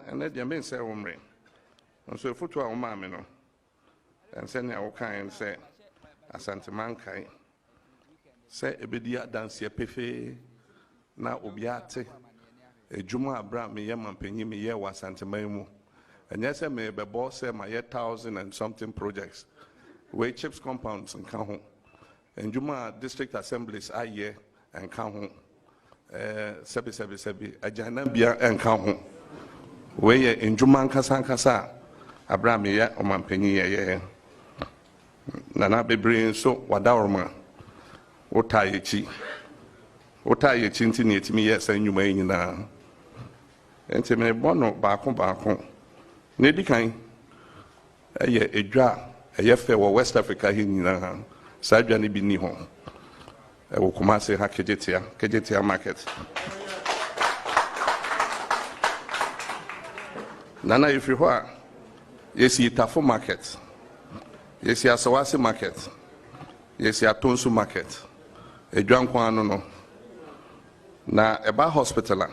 And let them say, Omri. And so, for 2 mammy, no, and send our kind say, Asante Mankai, say, Ebedia dance ye pefe, na obiate, a Juma Abram, me yam and penny me ye was Santa Memu. And yes, I may be boss say my 1,000 and something projects, where chips compounds and come home. And Juma district assemblies are ye and come home. Sebi, a Janabia and come home. Where in Juman Kasa, Abraham, ya, or my penny, ye. Nana be bringing so, Wadaurma, Otayichi, Chintin, me, yes, and you may now. And to me, Bono, Bacon, Nedi kind, a jar, a yefe or West Africa in Sajani Bini home. I will come and say, Kejetia market. Nana, if you are, yes, you Tafo market, yes, you Sawasi market, yes, you Tonsu market, a drunk one, no. Now, about hospital,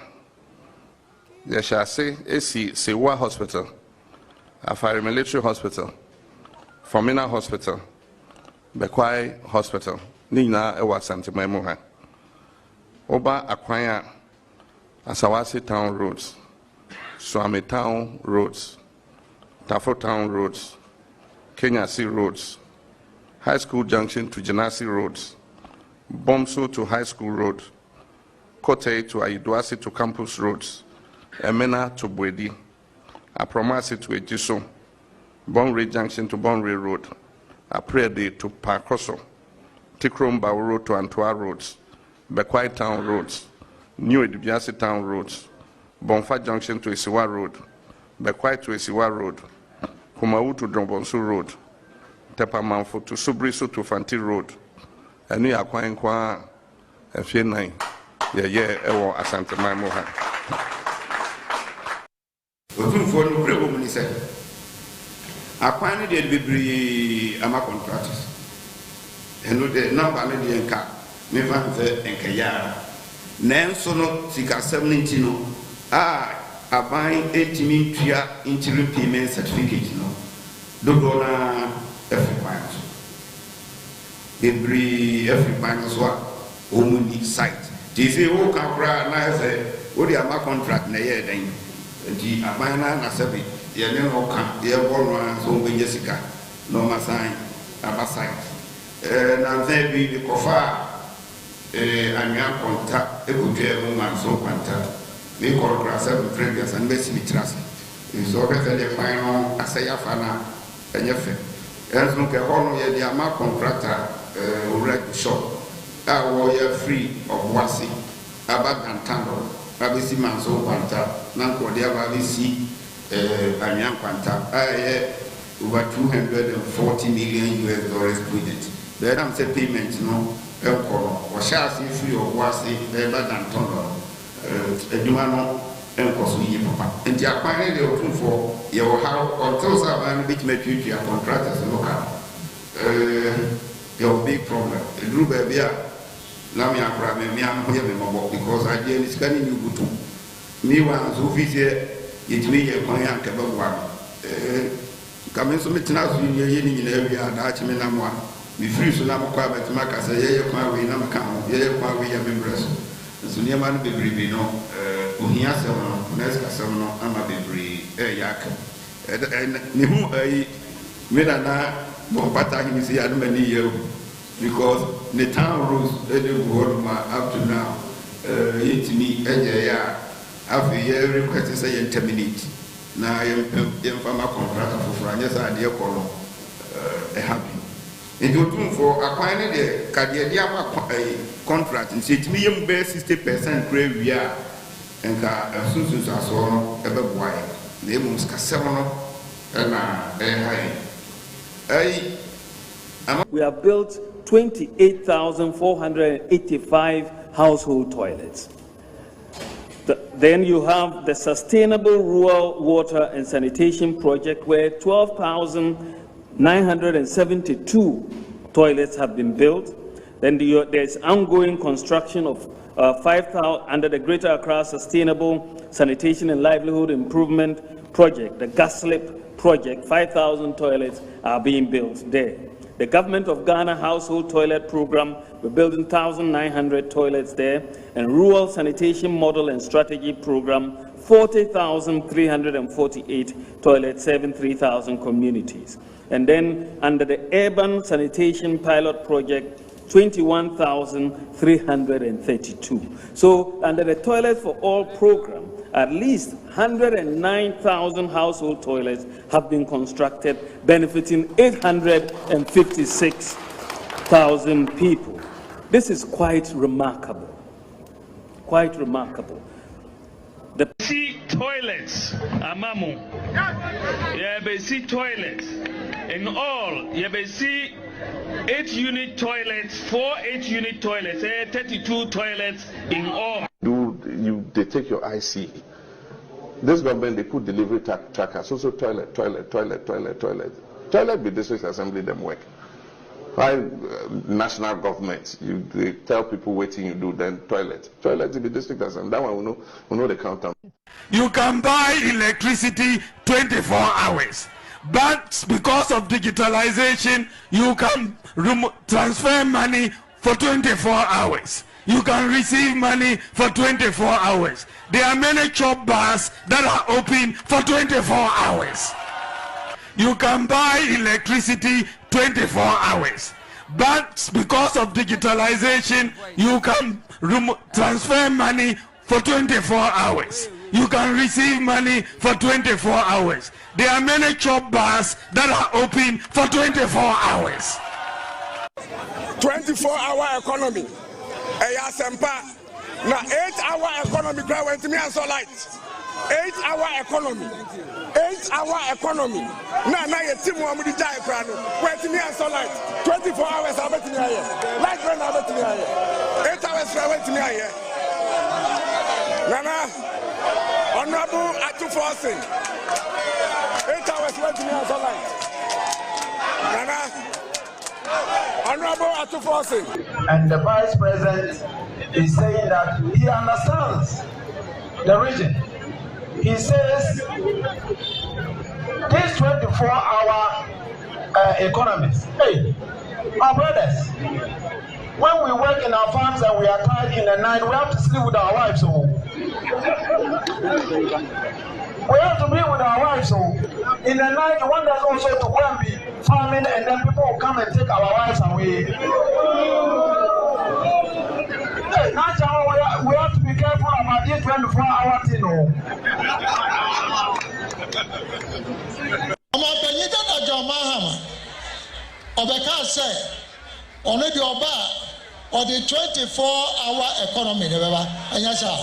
yes, shall say, Sewa Hospital, a fire military hospital, Formina Hospital, Bekwai Hospital, Nina Ewa Santa Memoha, Oba Akwaya, Asawasi Town Roads. Swami Town Roads, Tafo Town Roads, Kenya Sea Roads, High School Junction to Janasi Roads, Bomso to High School Road, Kote to Aiduasi to Campus Roads, Emena to Bwedi, Apromasi to Ejiso, Bonre Junction to Bonre Road, Aprede to Parkoso, Tikromba Road to Antua Roads, Bekwai Town Roads, New Edibiasi Town Roads, Bonfa Junction to Isiwa Road, Bekwai to Isiwa Road, Kumau to Drombonsu Road, Tepamanfo to Subriso to Fanti Road, and we are quite a few nine, ewo Asante Maimoha. Open for no woman is said. I find it be ama contractors. And the number of the car, me van the Enkayara. Nanso no sika 17 no. A buying 8 interim payment certificate, no. Dogona every point. Every point as well. Only site. They say, oh, Capra, I say, what the ama contract na year then. The Abana Nasabi, the Oka, the Aborna, so Jessica, no Masai, Abba site. And then be the Kofa, and your contact, a good woman, so contact. We call class 7 previous and basically trust. It's already the final Asayafana and Yafe. As look at all of the amount contractor who wreck the shop. Our warrior free of Wasi, Abad and Tando, Rabisi Manso Quanta, Nanko de Abisi, Anyan Quanta, over $240 million budget. Then I'm saying payment, no, or shall see free of Wasi, Abad and Tando. Edumano and Kosuyi Papa. And the acquiring the open for your house until someone which may treat your contractors local. Your big problem. The group of beer, Lamia Crab, and Miam Hoyamabo, because I did is scanning you good to me once who visit it me a Koyan Kabawam. Coming to meet us in your in area and Archiminamwa. We free to Namaka, but Maka say, yeah, we Namakam, yeah, we have members. So near man be brave, no, Uhia Semono, Nesca Semono, Ama be brave, yak. And Nimu, Medana, Bompata, he is here many years because the town rules, up to now, it me, after a year request to say and terminate. Now I am farmer contractor for Francis, idea column, happy. And you do for acquiring the Cadia contract and say to me, 60% grave we are and as soon as I saw ever why they must Cassano and we have built 28,485 household toilets. Then you have the Sustainable Rural Water and Sanitation Project, where 12,972 toilets have been built. Then there's ongoing construction of 5,000 under the Greater Accra Sustainable Sanitation and Livelihood Improvement Project, the GASLIP project. 5,000 toilets are being built there. The Government of Ghana Household Toilet Program, we're building 1,900 toilets there, and Rural Sanitation Model and Strategy Program, 40,348 toilets, serving 3,000 communities. And then under the Urban Sanitation Pilot Project, 21,332. So under the Toilets for All program, at least 109,000 household toilets have been constructed, benefiting 856,000 people. This is quite remarkable. Quite remarkable. The toilets, Amamu. Yabesi toilets. In all, Yabesi 8-unit toilets, 4 8-unit toilets, 32 toilets in all. They take your IC. This government, they put delivery trackers, also toilet. Toilet be district assembly them work. Why national government, they tell people waiting you do, then toilet be district assembly. That one we know the count. You can buy electricity 24 hours. But because of digitalization, you can transfer money for 24 hours. You can receive money for 24 hours. There are many chop bars that are open for 24 hours. You can buy electricity 24 hours. But because of digitalization, you can transfer money for 24 hours. You can receive money for 24 hours. There are many chop bars that are open for 24 hours. 24-hour economy. Now 8-hour economy went to me and so light. 8-hour economy. 8-hour economy. Now you team one with the diagram. Went to me and so light. 24 hours I bet me here. Light when I bet me here. 8 hours I went to me here. Nana, honorable at 240. 8 hours went to me and so light. Nana, honorable at 240. And the vice president is saying that he understands the region. He says this 24-hour economies. Hey, our brothers, when we work in our farms and we are tired in the night, we have to sleep with our wives. So we have to be with our wives. So in the night, you want us also to go and be farming, and then people will come and take our wives away. Hey, we have to be careful about this 24-hour thing. Or the 24-hour economy, and yes, sir.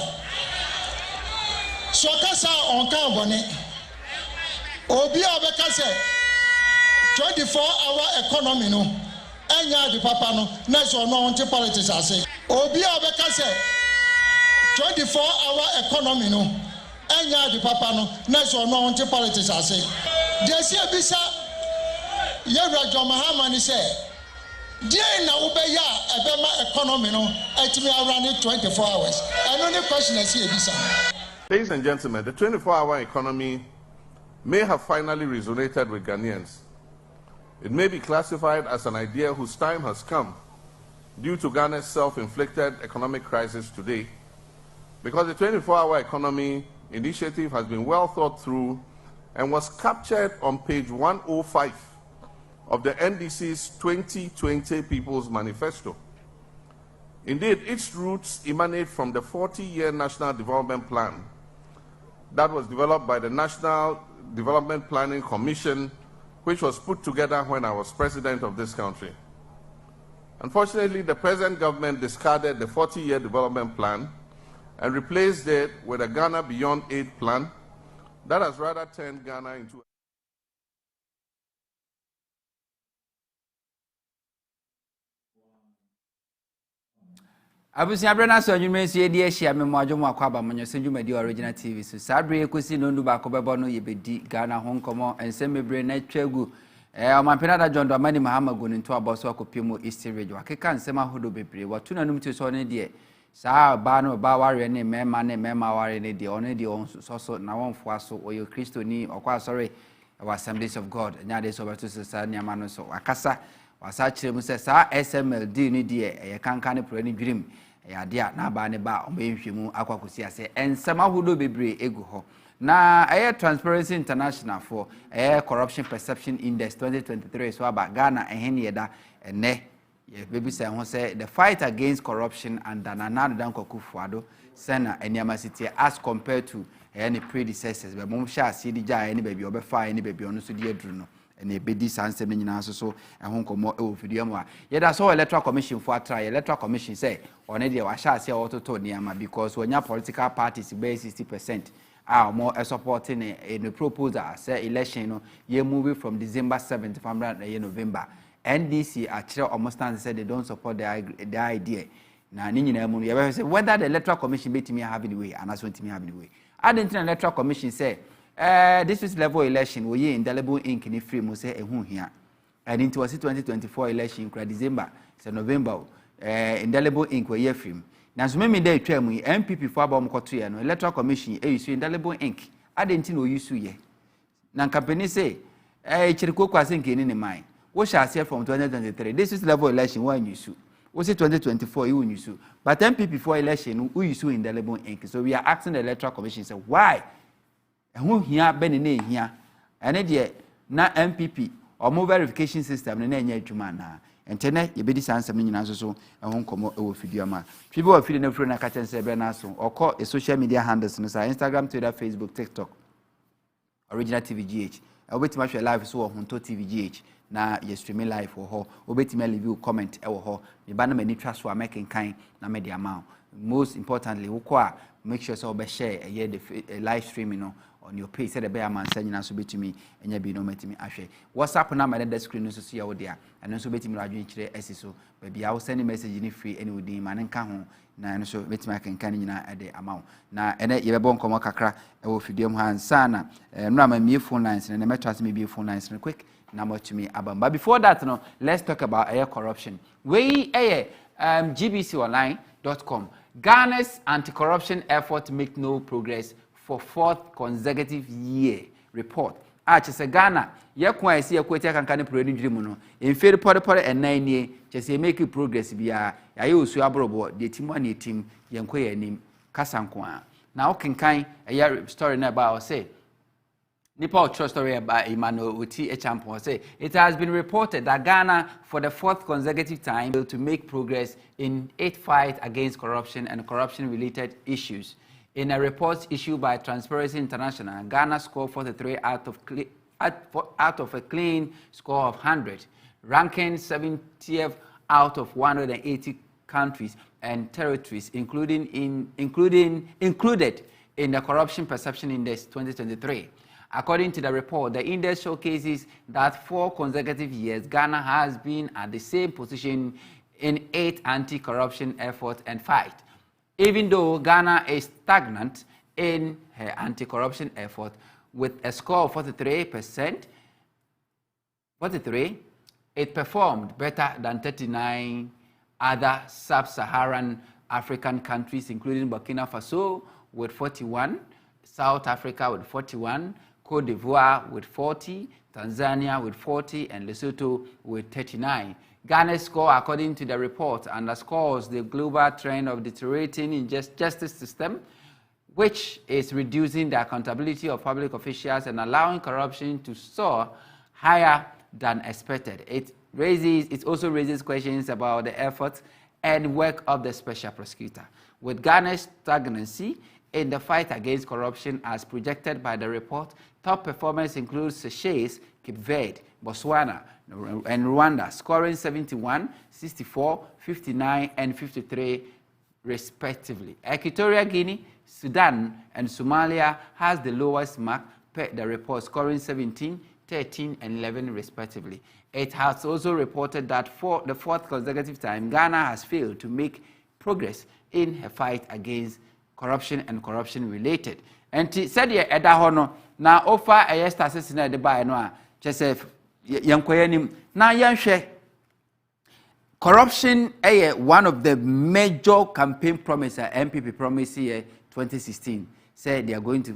So, Kasa on Carboni, Obia Becase, 24-hour economy, no, and ya the papa no, national no politics, I say. Obia Becase, 24-hour economy, no, and ya the papa no, national no politics, I say. Desia Bisa, Yara Jomahamani say. Economy no, around 24 hours. And only question is here. Ladies and gentlemen, the 24-hour economy may have finally resonated with Ghanaians. It may be classified as an idea whose time has come due to Ghana's self-inflicted economic crisis today, because the 24-hour economy initiative has been well thought through and was captured on page 105 of the NDC's 2020 People's Manifesto. Indeed, its roots emanate from the 40-year National Development Plan that was developed by the National Development Planning Commission, which was put together when I was president of this country. Unfortunately, the present government discarded the 40-year development plan and replaced it with a Ghana Beyond Aid plan that has rather turned Ghana into Abusia Brena so Januray so ye share me moadwo akwaba manyo se dwumadi original TV so sabre ekosi no ndu ba ko bebo no ye bedi Ghana honkomo ensem mebre na twagu Omampena John Dramani Mahama go into about so akopimo East Radio. Akeka nsema hodo bebre. Watuna num to so ne de. Saa ba no ba ware ne mema ware ne de. One de on so na wonfo aso oyo Kristo ni okwa sorry. Our Assemblies of God. Nya de so beto sesa nyama no so. Akasa wasa kire mu se saa SMLD ni de e kanka ne pro ni dwirim. Ya de na ba ne ba omenhwemu akwakosi ase. Ensema hodo bebre egu ho. Na Transparency International for Corruption Perception Index 2023 so about Ghana and yeda ene baby say who say the fight against corruption and Nana Dankwa Sena Enyama City as compared to any predecessors but mom sha see the jay any baby obefa any baby ono so die dru no ene bedi sansem nyina so ehon komo e ofidie mu a yeda so electoral commission for try electoral commission say one dey wa sha see ototo niama because when your political parties be 60% more supporting a proposal say election no ye moving from December 7th from November. NDC actually almost said they don't support the idea. Now ni nyina mu ye say whether the electoral commission bet me have the way and as want me have the way. I didn't electoral commission say this is level election we indelible ink ni free mo say ehun hia. And into 2024 election December say November indelible ink we ye free. Now, so many days, MPP for about Mokotuya, no electoral commission, issue indelible ink. I didn't know you sue ye. Now, company say, Chiriko Kwasin in the mind. What shall I say from 2023? This is level election, one you sue. What's it 2024? You will sue. But MPP for election, who you sue indelible ink. So we are asking the electoral commission, say, why? And who here, Benny here? And it na MPP or more verification system, and then yet, man. And tene ye bedi sansa me nyina so ehon komo e wo fidua ma people wa fidi na fro na ka chense be na so or a social media handles no sa Instagram, Twitter, Facebook, TikTok Original TVGH obetima hwe live so Honto TVGH na ye stream live wo ho obetima leave comment e wo ho me ba na mani twa so amaken kan na me dia ma most importantly wo kwa make sure so be share the live streaming no on your page, said the bear man saying, I should be to me, and you be no met me. Ashe. WhatsApp number and the screen so see out there, and also bet me Raju SSO. Baby, I will send a message in free any with the man and come home. Now, so bet me can at the amount. Now, and you won't come kakra, I will feed them hand sana, and run my phone lines, and the metros may be phone lines and quick number to me. But before that, no, let's talk about air corruption. We GBConline.com. Ghana's anti-corruption effort make no progress for fourth consecutive year report. Chese Ghana, ye kwa esi ye kwete kankane proni dwirimu no. Emferi pore enan nie, chese make progress bia. Ya ye osu abrobo, de timu ani tim yenko ye nim kasanko a. Na okenkan a story na about say Nipa true story about Emmanuel Oti Echampo say it has been reported that Ghana for the fourth consecutive time failed to make progress in its fight against corruption and corruption-related issues. In a report issued by Transparency International, Ghana scored 43 out of a clean score of 100, ranking 70th out of 180 countries and territories, included in the Corruption Perception Index 2023. According to the report, the index showcases that 4 consecutive years, Ghana has been at the same position in 8 anti-corruption efforts and fight. Even though Ghana is stagnant in her anti-corruption effort with a score of 43%, it performed better than 39 other sub-Saharan African countries, including Burkina Faso with 41, South Africa with 41, Cote d'Ivoire with 40, Tanzania with 40, and Lesotho with 39. Ghana's score, according to the report, underscores the global trend of deteriorating in justice system, which is reducing the accountability of public officials and allowing corruption to soar higher than expected. It also raises questions about the efforts and work of the special prosecutor. With Ghana's stagnancy in the fight against corruption as projected by the report, top performers include Seychelles, Cape Verde, Botswana, and Rwanda, scoring 71, 64, 59, and 53 respectively. Equatorial Guinea, Sudan, and Somalia has the lowest mark per the report, scoring 17, 13, and 11 respectively. It has also reported that for the fourth consecutive time, Ghana has failed to make progress in her fight against corruption and corruption related. And said ye eda hono na offer a yesta sesina de ba no a chese yankoyanim na yanhwe corruption one of the major campaign promises MPP promised here 2016 said they are going to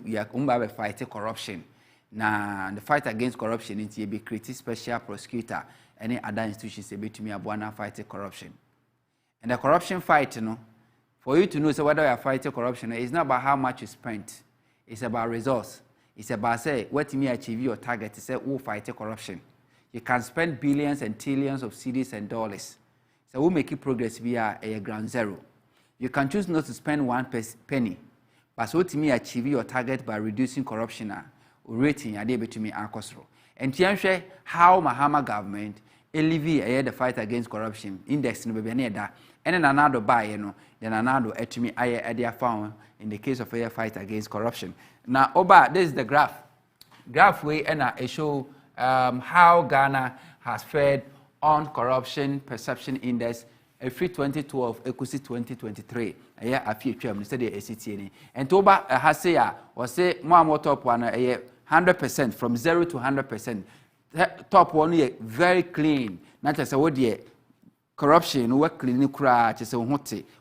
fight corruption. Now the fight against corruption is be create special prosecutor any other institutions to me abwana fight corruption. And the corruption fight, for you to know whether you are fighting corruption, it's not about how much you spent. It's about results. It's about say what you achieve your target. It's say who fight corruption. You can spend billions and trillions of cedis and dollars. So we make progress via a ground zero. You can choose not to spend one penny, but so to me achieve your target by reducing corruption rating are able to me akosro. And to how Mahama government elevate the fight against corruption index no be near that. And then another buy then another etimi idea found in the case of a fight against corruption. Now Oba, this is the graph. Graph way and it show how Ghana has fared on corruption perception index every 2012 equals 2023 a few terms instead of ACTN and Toba has say was say more top one 100% from 0 to 100%. Top one very clean not just what the corruption work clean cra just a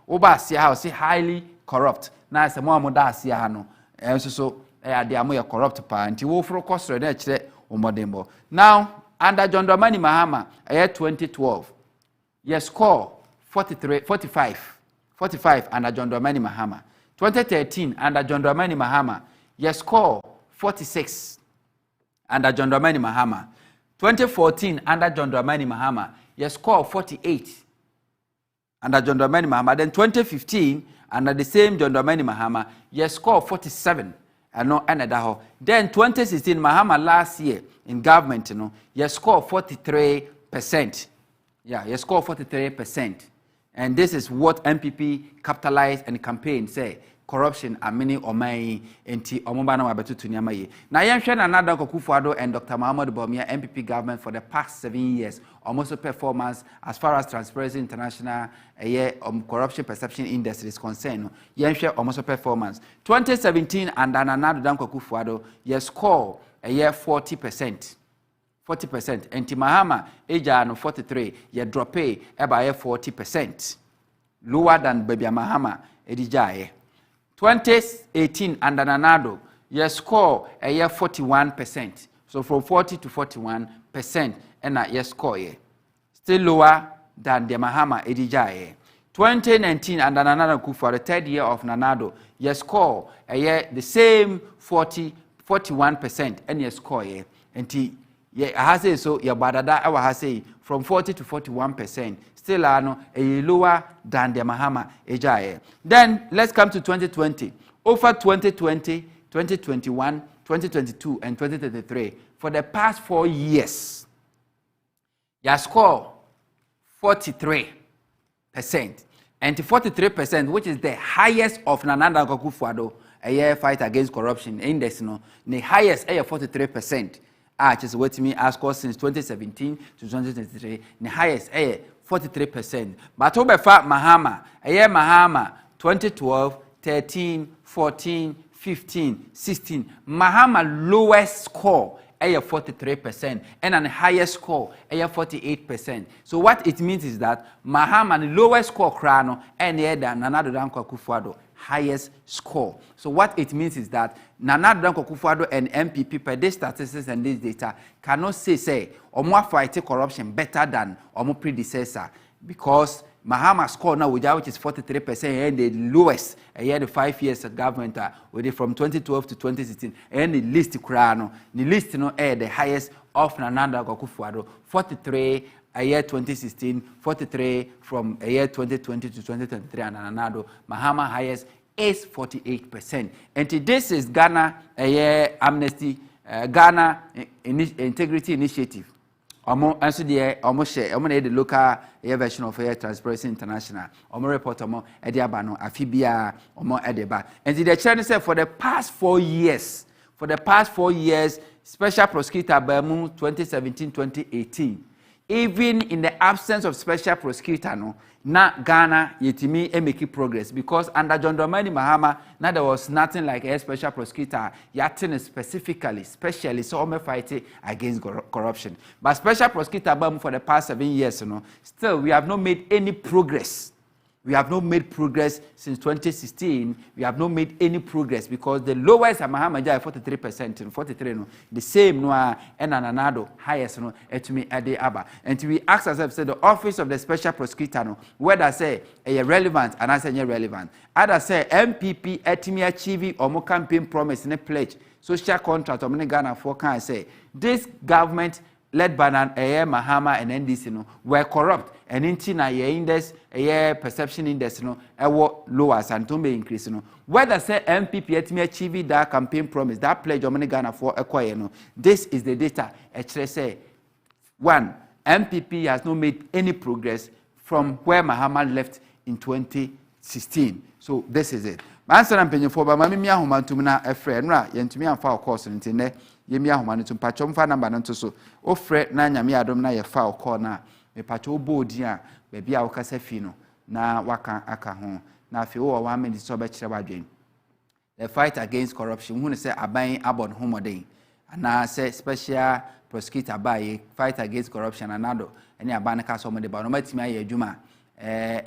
Oba see how say highly corrupt now as a more da see no and so they are more corrupt pa and wo for cost now under John Dramani Mahama, 2012, you score 45 under John Dramani Mahama. 2013 under John Dramani Mahama, you score 46 under John Dramani Mahama. 2014 under John Dramani Mahama, you score 48 under John Dramani Mahama. Then 2015 under the same John Dramani Mahama, you score 47. Then 2016 Mahama last year in government, you score 43%. Yeah, you score 43%. And this is what MPP capitalized and campaign say. Corruption amini omai enti omobana wabetu tunyamaye. Na yenshen another Kufuor and Dr. Mahmoud Bawumia MPP government for the past 7 years. Almost performance as far as Transparency International corruption perception index is concerned. Yenshen almost performance. 2017 and another Danko Kufuor, you score a year 40%. 40%. Enti Mahama eja no 43, you drop by 40%. Lower than Baby Mahama edijaye. 2018 under Nanado, you score a year 41%. So from 40 to 41%, and you score here. Still lower than the Mahama Edijaye. 2019 under Nanado Kufuor, the third year of Nanado, you score a year the same 41%, and you score here. And I say so, your badada, I will say from 40 to 41%. Still a lower than the Mahama Ejaye. Then let's come to 2020. Over 2020, 2021, 2022, and 2023, for the past 4 years, you score 43%. And 43%, which is the highest of Nana Kufuor, a year fight against corruption index, the highest 43%. Just what me ask us since 2017 to 2023, the highest 43%. But over Mahama, a year Mahama, 2012, 13, 14, 15, 16. Mahama lowest score, 43%, and the highest score, 48%. So what it means is that Mahama, the lowest score, Krano, and another Danko Kufuor, highest score. So what it means is that Nana Danko Kufuor and MPP per these statistics and this data cannot say Omo fight corruption better than Omo predecessor, because Mahama score now which is 43% and the lowest the 5 years of government with it from 2012 to 2016 and the least Kurano the least the highest of Nana Danko Kufuor 43 a year 2016, 43 from a year 2020 to 2023, and another Mahama highest is 48%. And this is Ghana a year amnesty, Ghana integrity initiative. Also the almost the local version of Transparency International. Report Ediabano, Afibia, Edeba. And the channel said for the past 4 years, Special Prosecutor Bamu 2017-2018. even in the absence of special prosecutor no na Ghana yetimi make progress because under John Dramani Mahama now there was nothing like a special prosecutor yatin specially so me fight against corruption. But special prosecutor for the past 7 years still we have not made any progress. We have not made progress since 2016. We have not made any progress because the lowest Mahama Jai 43%, 43 no, the same no and another highest no etumi ade aba. And we ask ourselves say the office of the special prosecutor no whether say relevant and I say relevant. Other say MPP etumi achieve or campaign promise in a pledge social contract or Ghana for can say this government led by Mahama and NDC no were corrupt and in na ye index perception index no ewo lower santombe increase no whether say MPP etimi achieve that campaign promise that pledge of Ghana for acquire no this is the data say one MPP has not made any progress from where Mahama left in 2016 so this is it answer am for ba mami mi ahomantum na efre no a yentumi amfa course ntine yemi ahomantum patchom fa number no so ofre na nyame adom na ye fa call na me patcho bodi a be bia wo kasa fi no na waka aka ho na afi wo 1 minute so be kire wadwen the fight against corruption hu ne say aban abon homoden ana say special prosecutor by fight against corruption anado ene aban ka so mo de ba no matimi aye adwuma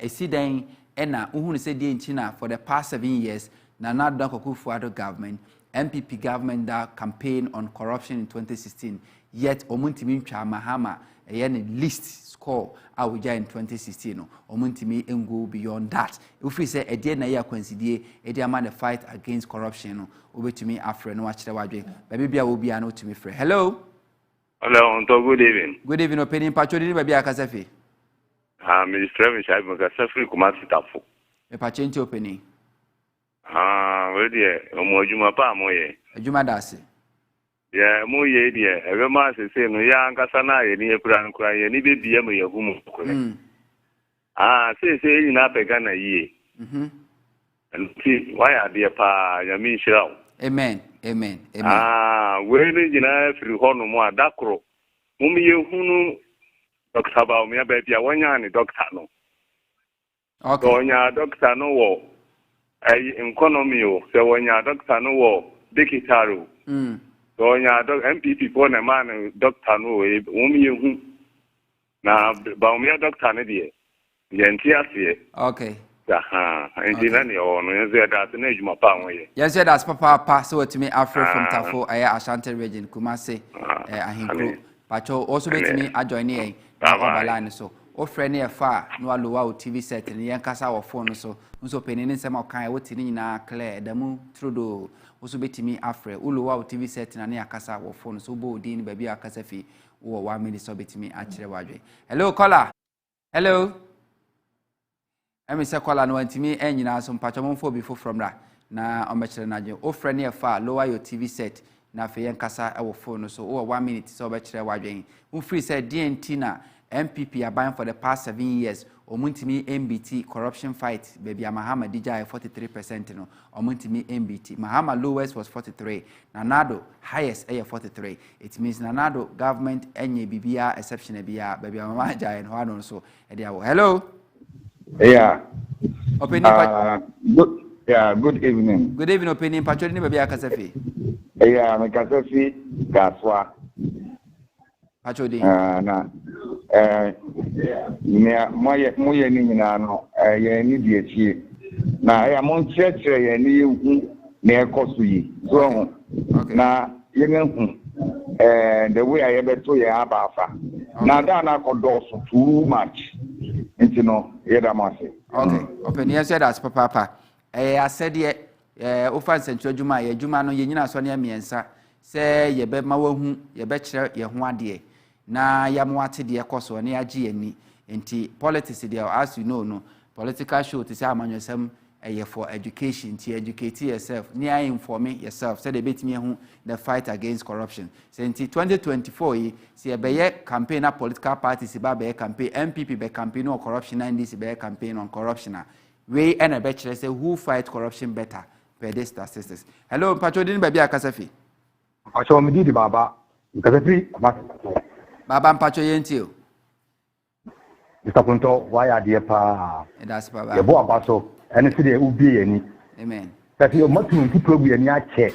esiden ena uhunu say die nchina for the past 7 years na Nana Akufo-Addo government MPP government that campaign on corruption in 2016 yet omuntimi ntwa Mahama ene list score awuja in 2016 no omuntimi go beyond that if we say e na ya consider e dey man the fight against corruption no obetumi afre no akire wadwe baby bia wo bia no tumi frɛ hello good evening opening pacho ni baby akasafi Minister Michel Mukasafri Kumasi Tafo. E patiente opening. We dey omojuma pa moye. Ejuma dase. Yeah, moye dey. Ebe ma se no ya nkasa na ye ni ekura ye ni be bia me yahumu kure. Se na pega na yie. Nti why ade pa ya mi nshira. Amen. We ni jina firi hono mo adakro. Mum ye hunu Doctor Baumia baby, one yan doctor no. Okay. So nya doctor no wo. Economy o. So when ya doctor no wo, dikitaru. So nya MPP for na man doctor no we hu. Na Baumia doctor ne die. Yenti ase. Okay. Engineer ni o no yenze da na ejuma pa won ye. Yes, that's papa so to me Afro from Tafo Ashanti region Kumasi Ahinkro. Pacho also bet me adjoin here. Line so o friend e fa no alowa TV set ni yankasa wo phone so nso penini nsema okan wo tini nyina clear damu trudo oso betimi afre olowa TV set na ne yakasa wo phone so bo odi ni baby akasa fi wo 1 minute so betimi akire wadwe hello caller hello emi se caller no antimi enyina so mpacho monfo before from ra na omekire na je o friend e fa lower your TV set na fe yankasa wo phone so wo 1 minute so bekire wadwe un free said DNT na MPP are buying for the past 7 years. Omuntimi MBT corruption fight. Baby Mahama DJ 43% no. Omuntimi MBT. Mahama lowest was 43. Nanado highest 43. It means Nanado government enye bibia exception bia. Baby Mahama DJ and Hwano so. Hello. Yeah. Good evening. Good evening. Opinion patrolling baby Akasafi. Yeah, me Kasafi Gaswa. Patrolling. Moye ni nyina no ye ni die tie na ya mon chechre ye ni hu na ekoso yi so na ye nhu the way I beto ye abafa na da na kodoso too much intino ye da mase okay open yes that's papa I said ye ofa sentu adwuma ye adwuma no ye nyina so na miensa se ye be ma wahu ye be kire ye ho ade na yamwate de ekoso na agi ani enti politics there as you know no political show to say amanyosem for education to educate yourself near inform yourself so they betimi hu the fight against corruption so enti 2024 see be campaign political parties be campaign MPP be campaign on corruption and this be campaign on corruption we and a bachelor say who fight corruption better per this statistics hello pachodin baby akasafi acho mi di baba akasafi Baba Mpacho Yentio. Mr. Punto, why are the pa? That's Baba. Your boy Abaso, and it's the Ubi any. Amen. That your mushroom to probably any check.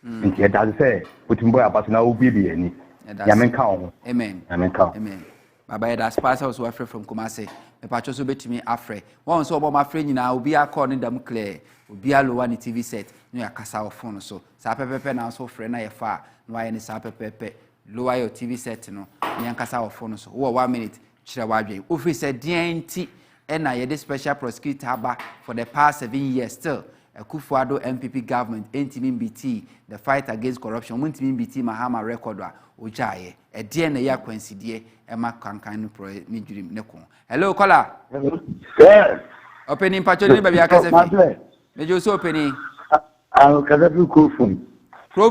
And he does say, putting boy Abaso now Ubi any. Yamen count. Amen. Yamen count. Amen. Baba, that's pastor also afraid from Kumase. The patches will be to me afraid. Once over my friend now will be according them clear. Will be a low one TV set. No, a casa of phone so. Sapepe now so friend I far. No, I any sapepe. Lower your TV set no. Nyan casa of phone so. 1 minute. Chirawadwe. Ufi said DNT and I had special prosecutor for the past 7 years still. A Kufuado MPP government, NTMBT, the fight against corruption, NTMBT Mahama record Ujaye, a DNA ya coincide, Emma Kankan pro Nijim Neko. Hello, caller. Yes. Opening patron, baby, I can say. Major so opening. I'll get up to Crow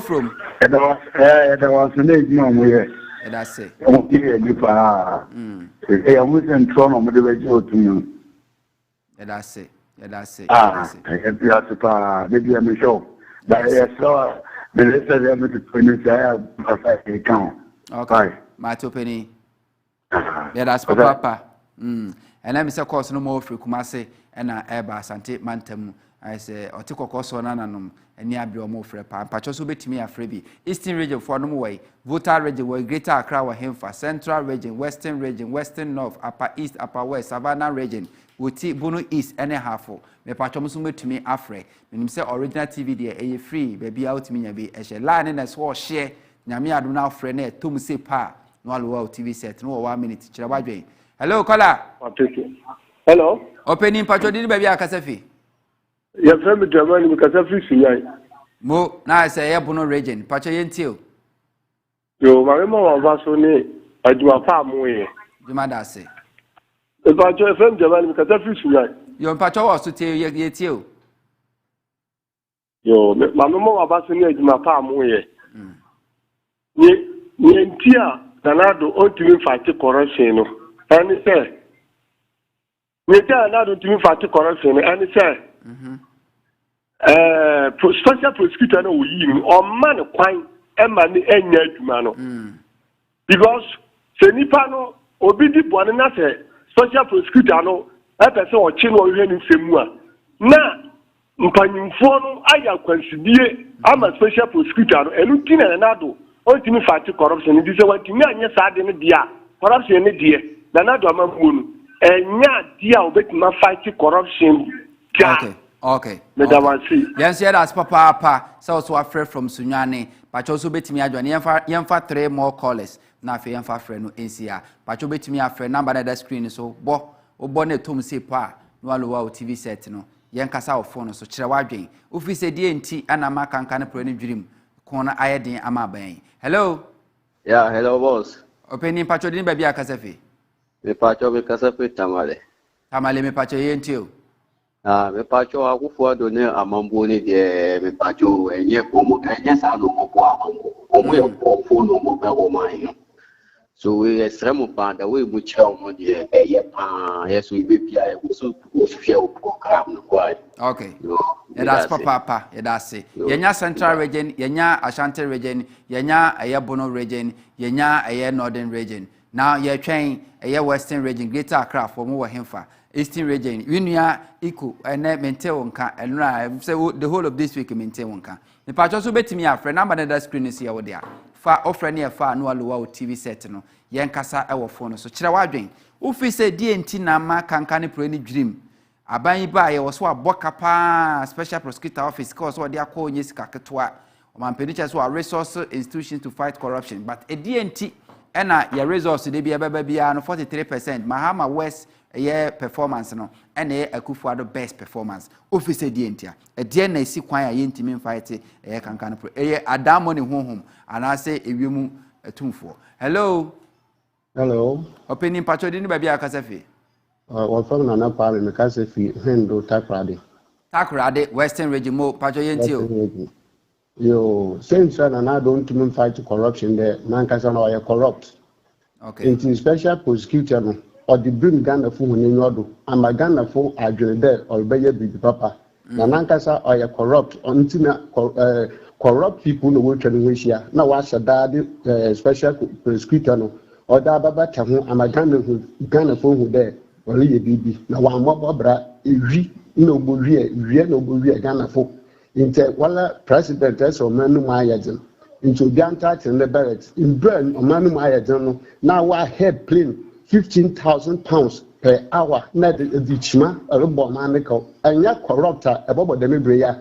from. There was a name here. That's it. I won't give you a new power. I wasn't thrown on the radio to you. That's it. That's it. I have to power. Maybe I'm sure. But I saw the rest of them to finish. I have a 5 account. Okay. My penny. Yeah, that's for Papa. And let me say, course, no more free Kumase and Airbus and take Mantam. I say, or take a course on Ananum, and near be more free pan. Patchos will be to me a freebie. Eastern region for no way. Voter region where Greater Accra were him for Central region, Western North, Upper East, Upper West, Savannah region. Wuti Bunu East any half for me patchomusum to me afre. Menim say original TV there a free baby out me be a share line and as well share. Nyame adu na frɛ na to mu say pa no allow TV set no 1 minute chirabadwe. Hello caller. Hello. Opening patcho di baby akasafi. Your friend January me kasafi sunyai. Mo na say ya Bunu region patcho yentil. Yo marema wa vaso ni aduma pa mo ye. Juma da say. The patcho FM January me kasafi sunyai. Yo patcho was to tell you yetil. Yo marema wa vaso ni aduma pa mo ye. Ni entia Nanado ontimi fati corruption no. Ani say. Ni entia Nanado ontimi fati corruption no. Ani say. Special prosecutor no yi ni o man kwan e ma ni enya adwuma no. Because se nipa no obi di bone na say special prosecutor no e pese o chi no hwe ni semu a na mpanyimfo no aya kwansidie ama special prosecutor no elu ti na Nanado ontimi fati corruption ni say watimi anya saade ne dia corruption ne die Nanado amamu no enya dia obetima fight corruption. Okay. Yes, that's Papa. So afraid from Sunyani. Pacho so bet me adwane yemfa 3 more callers. Na fe yemfa friend no NCA. Pacho bet me afraid number na screen so bo ne tom say pa no alowa TV set no. Yenkasa o phone so kire wadwen. Ofi se die enti ana makanka ne pro ne dwirim. Ko na ayedin ama ban. Hello. Yeah, hello boss. Opening Pacho din ba bia kasafe. Me Pacho be kasafe tamale. Tamale me Pacho yentio. Me Pacho Akufuado ne amambo ne de me Pacho enye komo enye sa no mo kwa amambo. Omo ye ko no mo be o man. So we extreme pa da we mu cha omo de eye pa yeso ibe pia e so ofie o program no kwa. Okay. That's Papa. That's it. Yenya Central region, yenya Ashanti region, yenya Bono region, yenya Northern region. Now you're trying Western region, Greater Accra for more hemfa. Eastern region, Unia, Iku, and maintain one can, and say the whole of this week maintain one can. The patch also bet me a friend, number that screen is here there. Far offer near far no allow TV set no. Yankasa our phone so Chirawajin. Ufi say DNT Nama can pro any dream. Abayi ba was what Bokapa special prosecutor office cause what they are calling yes kakatwa. Man penitentiary so resource institutions to fight corruption. But a DNT and your resource they be a baby 43%. Mahama West performance no and Akufuado best performance. Office DNT. A DNA see kwaya yintimi fight kankan pro. Adamo ni home and I say if you a tumfo. Hello. Hello. Opening patcho didn't baby akasafi. Well, from Nana Pari, Makasafi, Hendo, Takrade, Western region, more patcho yentio. Yo, Central and I don't even fight corruption there. Nankasan are corrupt. Okay. Into special prosecutor or the bring Ghana for Ninodo. I'm a Ghana for I there or Bayer Big Papa. Nankasa are corrupt until corrupt people no work in Russia. Now, what's a daddy special prosecutor? ɔda baba ka ho ama Ghana fo hu dɛ ɔreyɛ biribi na wammɔ bra ewi na obowie Ghana fo nti wala president ɛsɛ ɔman no mu ayɛ dzen nti obi antaate ne beret in brain ɔman no mu ayɛ dzen no na wa head plane 15,000 pounds per hour na the chima ɔrebɔ ɔman ne ka ɛnyɛ corrupt a ɛbɔbɔ dɛm ebire ya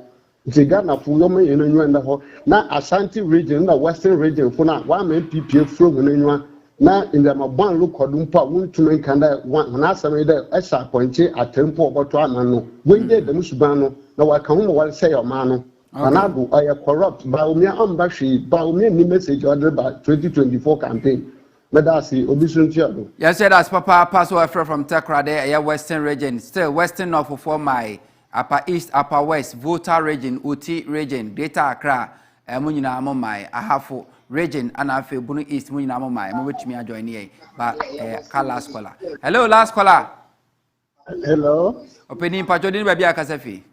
nti Ghana fo yɔm yɛ no nwa nda hɔ na Ashanti region na Western region fo na wa ma MPP fro mu no nwa na ndama bon record mpo a wontumi nkanda wana asɛm dɛ ɛhyɛ apɔnkye atempo ɔbɔtɔ ana no wende dɛm suban no na waka ho wale sɛ ɔman no anado ɔyɛ corrupt ba omia amba hwe ba omia ni message ɔde ba 2024 campaign medasi obi suntiado. Yes, that's Papa pass over from Tekra there, Western region. Still Western North for my Upper East, Upper West, Volta region, Uti region, Greater Accra, Munina Momai, Ahafo region, and I feel Bunu East, Munina Momai, which me I join here. But last caller. Hello, last caller. Hello. Opening Pajodin Baby Akasafi.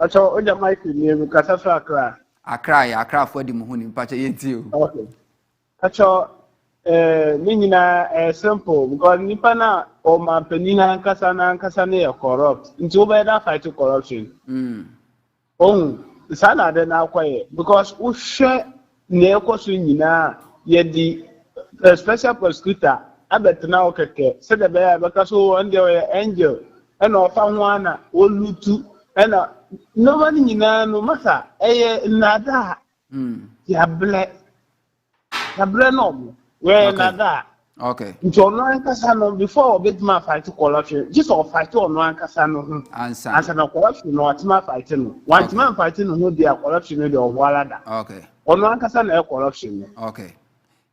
Acho oja mic ni Kasafa Accra. Accra for the Muhuni Pacha Yentiu. Okay. Acho Nina simple because Nipana or my penina and Kasana and Kasane are corrupt. Into better fight to corruption. Oh, the Sana then now quiet because we share Neocosunina yet the special prosecutor. I bet now said the bear because one day angel and of found one all lutu and nobody no matter. Nada. Ya black. Ya black. Well, nada. Okay. Into online casano before bit my fight to corruption. Just or fight to online casano. Answer no corruption, no atma fighting. One man fighting no their corruption or walada. Okay. Online casano corruption. Okay.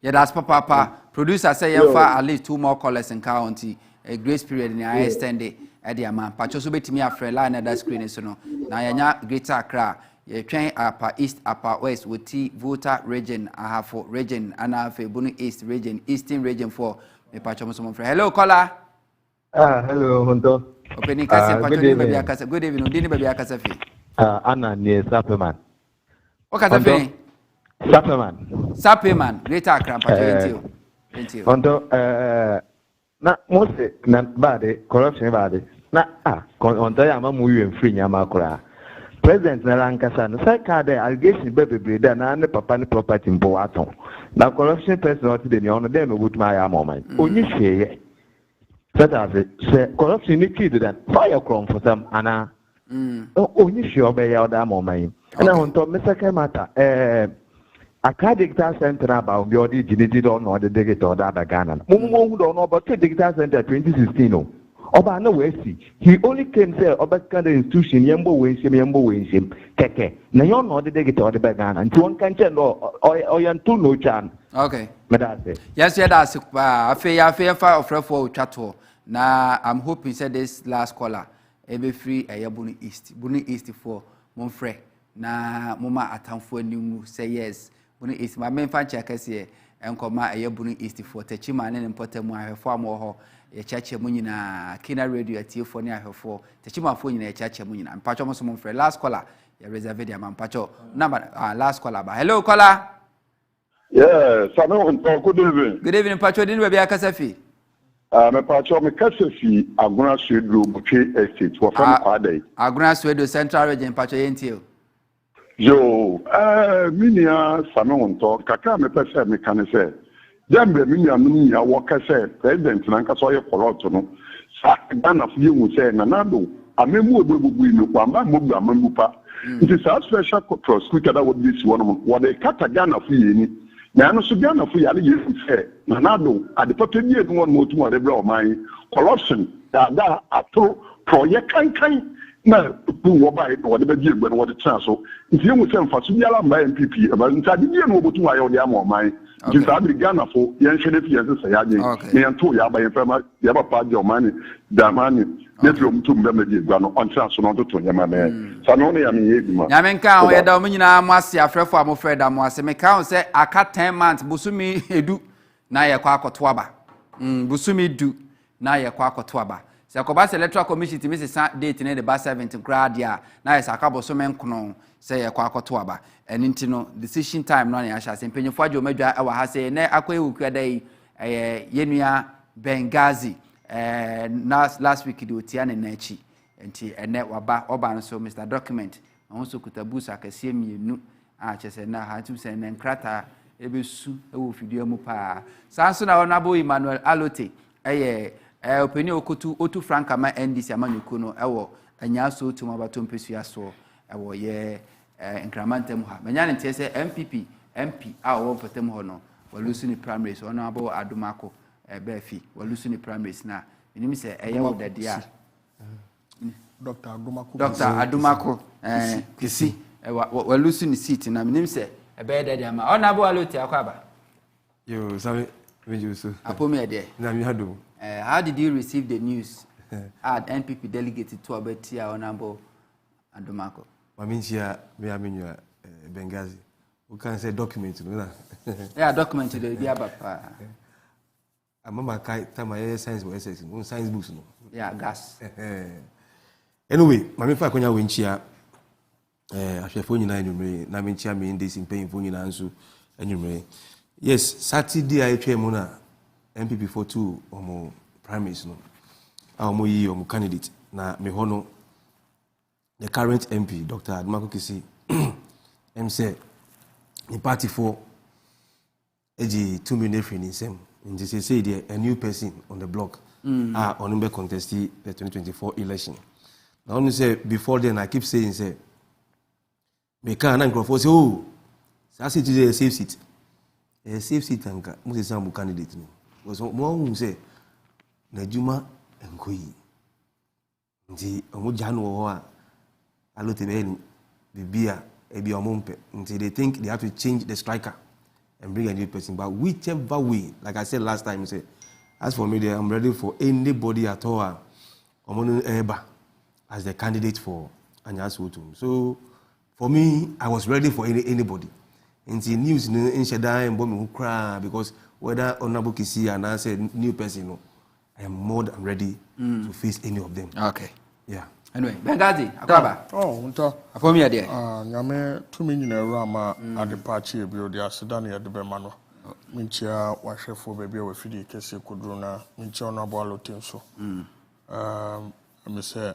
Yeah, that's Papa. Producer say you at least 2 more callers in county. A grace period in I extend it at the amount. Pacho so bet me a friend line at that screen so no. Now ya Greater Accra. You train Upper East, Upper West with T Volta region, Ahafo region, and I have Bunu East region, Eastern region for me Pacho Muslim friend. Hello, caller. Hello, Honto. Opening Casa Pacho baby Akasa. Good evening, Dini baby Akasafi. Anna near Sapperman. What Kasafi? Sapperman, Greater Accra, Pacho into. Honto, na mostly not bad, corruption bad. Na Honto Yama Muyu and Free Yamakura. President na Lankasa no say ka there allegation be there na ne papa ne property mpo aton na corruption person not dey on there no good my amoma onyi hweye say corruption ni kid that fire from for some ana onyi hwe obey ya da amoma yi na honto mesaka mata Accra Digital Center about the odi jinidi don no the digital da Ghana mumu hu don no but Digital Center 2016 no Oba no we see. He only came say Oba kind of institution yembo wenshim keke. Na yon no de get or the Ghana and one can tell or yan two no chan. Okay. Medase. Yes, yeah, that's a fire of for chato. Na I'm hoping say this last caller be free a Bunu East for Monfre. Na mama atamfo nimu say yes. Bunu East my main fan check here and come a Bunu East for Techima and important more for more. A church munina Kina radio at you for near her for Techima phone in a church munina and Pacho Mosum for last caller. You reserve the man Pacho number last caller. Hello, caller. Yes, I know. Good evening. Good evening, Pacho. Didn't be a Casafi. Me Pacho, me Casafi, Aguna Suedo, Buche Estate, for from Quade. Aguna Suedo, Central Region, Pacho Yentio. Yo, Minia, Sanon, Kaka, me Pesa, me can say. Jambe mimi ya wakase president nanka so ye corrupt no sa Ghana fu yemu say na nado amemu obebubu inu kwa mamu amemu pa nti sa special prosecutor that would be one they kata Ghana fu yeni na no so Ghana fu yale yesu say na nado adepoto bi edu won mo tu mo de bra o man corruption da ato project kan na bu wo ba wo de be di egbe no wo de chance so nti yemu say mfa so biala mba MPP aba nti ade bi no obotu ayo de ama o man nti sa bi Ghana fo yen hwede fi yen se ya je me yen to ya ba yen fema ya ba pa de o man da man ne tro mtum be me di egba no on chance no to nyama me sa no ya me ye bi ma nya men kan o ye da o nyina mo ase afrefo am fre da mo ase me kan se aka 10 months busumi edu na ye kwa akoto aba busumi du na ye kwa akoto aba se ko ba electoral commission ti me se date ne the ba 17 grade ya na ye saka boso men kono se ye kwa akoto aba eni nti no decision time no na ya sha se mpenyefo adwo madwa e wa ha se ne akoye wukua dai yenua Benghazi last week the otiane nachi enti ene oba no so Mr. Document also kutabusa akese mienu chese na hatum se ne nkrata ebesu ewo fidua mu pa sanso na Honorable Emmanuel Alote openi otu Frankama NDC amanyuko no ewo anyaso tumabato mpesua so ewo ye incrementum ha menya ne tese MP a wo patem ho no walusu ni primaries Honorable Adumako Befi walusu ni primaries na minim se wo dadia Dr. Adumako kisi walusu ni seat na minim se dadia ma Honorable Alote akwaba yo sabe mejuso apomi de na mi hado how did you receive the news at NPP delegate to Abetia Honorable Adumako maminchia me amenyua Benghazi we can say document no yeah document the bia papa amama kai tama science or SS science books no yeah gas anyway mami fa konya wenchia ahwefo nyina enumre na menchia me ndesi mpanyimfo nyina nso enumre yes Saturday I twem na MPP for 2 omo primaries no omo yi omo candidate na me hono the current MP Dr. Adumako Kisi say the party for eji 2 minutes in him and they say there a new person on the block on the contest the 2024 election. Now only say before then I keep saying say me can and Crawford say oh say today a safe seat anka mo say some candidate no because mo say na juma enkoyi nti omo janu wo a alote be bibia ebi omompe until they think they have to change the striker and bring a new person. But whichever way, like I said last time, say, as for me, I'm ready for anybody at all as the candidate for Anyasotum. So for me, I was ready for anybody. Until news in Shadai and Bomi who cry because whether Honorable Kisi and I said new person, I am more than ready to face any of them. Okay. Yeah. Anyway, Benghazi, akwaba. Unto. Apomi ade. Nyame tumi nyina rama adepachi ebio de aseda na yede bema no. Minchia wahwefo baabi a wafidi kese koduro na minchia Honorable Alote nso. Me say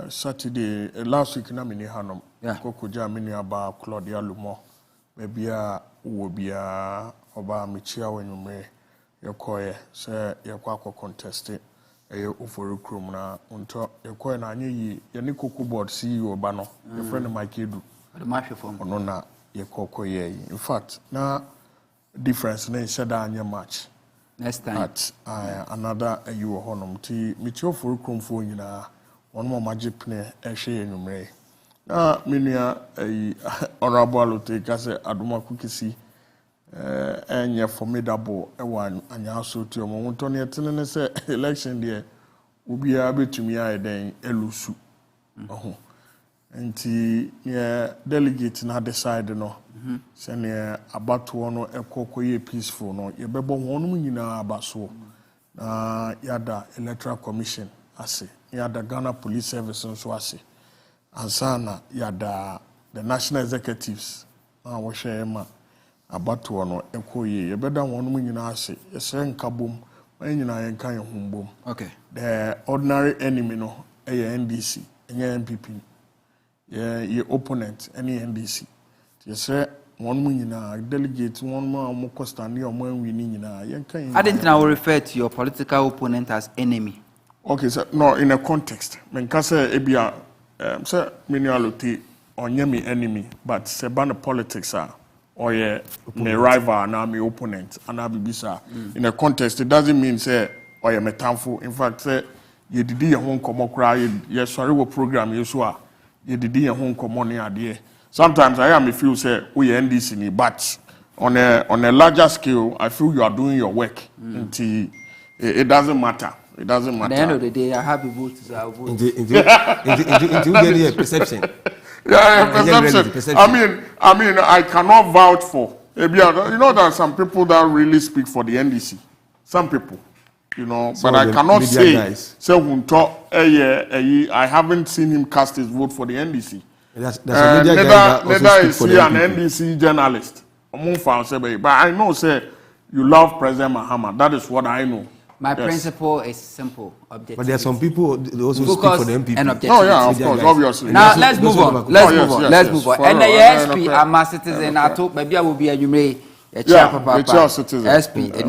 Saturday last week na mini hanom. Kokoja mini aba Claudia Lumo. Baabi a wo bia oba minchia wenwumre yekoye say yekwa contest uforo krom na unto ekwe na anye yi ye Cocoa board CEO ba no your friend Mike Edu the marshal form ono na ye kokko ye in fact na difference na said anye match next time at another you honom ti michi oforo krom fo nyina ono mo magip ne ehwe enumre na menua Honorable Alote kase Adumako Kisi enye formidable ewa anyaso ti omo wonto ne etene se election there ubia betumi ayeden elusu oho enti ye delegate na decide no se ne abato no ekokoye peaceful no ye bebo honum nyina abaso na yada electoral commission ase yada Ghana police service nso ase ansana yada the national executives na wo hwe ma abato no ekoye ye beda honum nyina ase yesre nkabom nyina ye kan humbom. Okay. The ordinary enemy no NDC enye MPP ye opponent any NDC yesre one nyina delegate one ma costa ni omo anwi ni nyina ye kan. I didn't now refer to your political opponent as enemy. Okay, so no, in a context men ka say ebia say many Alote onye me enemy but say ban politics are or yeah, my rival and my opponent and I bibisa. In a context, it doesn't mean say or yeah, me thankful. In fact, say you did your home come cry. You sorry what program you saw. You did your home come on here. Sometimes I am feel say we NDC but on a larger scale, I feel you are doing your work. Until it doesn't matter. It doesn't matter. At the end of the day, I have a vote. I vote. Into perception. Yeah, perception. I mean, I cannot vouch for. You know, there are some people that really speak for the NDC. Some people, you know, but I cannot say I haven't seen him cast his vote for the NDC. Neither is he an NDC journalist. But I know, say, you love President Mahama. That is what I know. My principle is simple, objective. But there are some people they also speak for the MPP. And objectivity. Oh yeah, of course, obviously. Now let's move on. Let's move on. And the SP, I'm a citizen. I thought maybe I will be a Januray. Yeah, citizen. SP, and